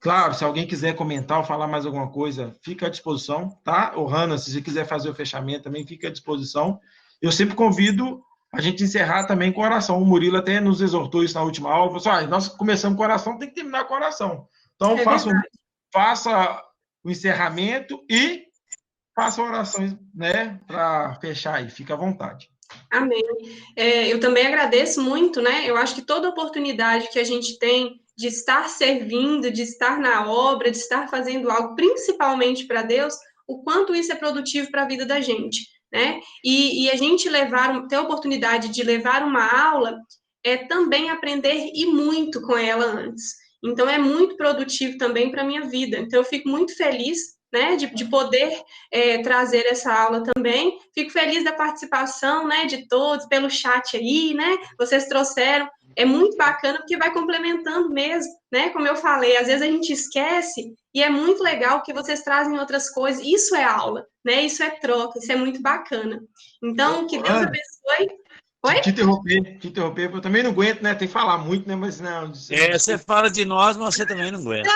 Claro, se alguém quiser comentar ou falar mais alguma coisa, fica à disposição, tá? Hanna, se você quiser fazer o fechamento também, fica à disposição. Eu sempre convido a gente encerrar também com oração. O Murilo até nos exortou isso na última aula. Falou assim, nós começamos com oração, tem que terminar com oração. Então, faça o encerramento e faça orações, né, para fechar aí. Fica à vontade. Amém. Eu também agradeço muito, né? Eu acho que toda oportunidade que a gente tem de estar servindo, de estar na obra, de estar fazendo algo, principalmente para Deus, o quanto isso é produtivo para a vida da gente, né? E a gente ter a oportunidade de levar uma aula é também aprender e muito com ela antes. Então, é muito produtivo também para a minha vida. Então, eu fico muito feliz, né, de poder trazer essa aula também. Fico feliz da participação, né, de todos, pelo chat aí, né? Vocês trouxeram. É muito bacana, porque vai complementando mesmo, né? Como eu falei, às vezes a gente esquece, e é muito legal que vocês trazem outras coisas. Isso é aula, né? Isso é troca, isso é muito bacana. Então, que Deus abençoe. Oi? Te interromper, eu também não aguento, né? Tem que falar muito, né? Mas não. Você fala de nós, mas você também não aguenta.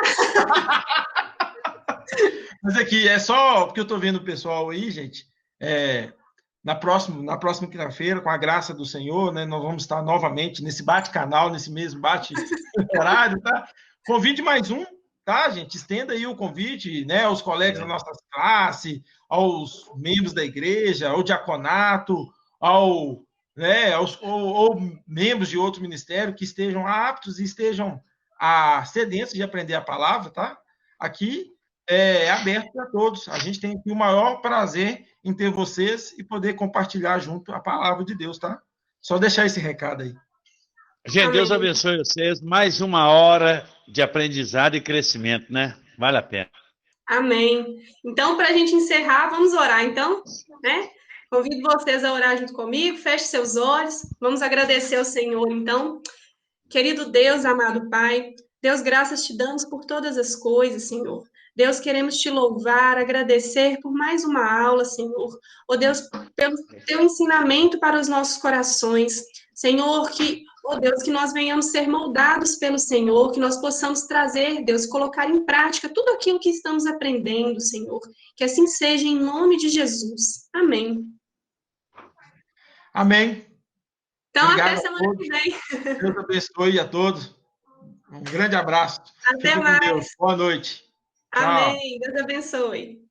Mas aqui, é só porque eu estou vendo o pessoal aí, gente. Na próxima quinta-feira, com a graça do Senhor, né, nós vamos estar novamente nesse bate-canal, nesse mesmo bate-horário, tá? Convide mais um, tá, gente? Estenda aí o convite, né, aos colegas da nossa classe, aos membros da igreja, ao diaconato, ou membros de outro ministério que estejam aptos e estejam sedentos de aprender a palavra, tá? Aqui é aberto para todos. A gente tem aqui o maior prazer em ter vocês e poder compartilhar junto a palavra de Deus, tá? Só deixar esse recado aí. Gente, Deus abençoe vocês. Mais uma hora de aprendizado e crescimento, né? Vale a pena. Amém. Então, para a gente encerrar, vamos orar, então, né? Convido vocês a orar junto comigo. Feche seus olhos. Vamos agradecer ao Senhor, então. Querido Deus, amado Pai, Deus, graças te damos por todas as coisas, Senhor. Deus, queremos te louvar, agradecer por mais uma aula, Senhor. Ó Deus, pelo teu ensinamento para os nossos corações. Senhor, que Oh, Deus, que nós venhamos ser moldados pelo Senhor, que nós possamos trazer, Deus, colocar em prática tudo aquilo que estamos aprendendo, Senhor. Que assim seja, em nome de Jesus. Amém. Amém. Então, Obrigado até semana que vem. Deus abençoe a todos. Um grande abraço. Até Fica mais. com Deus. Boa noite. Tchau. Amém. Deus abençoe.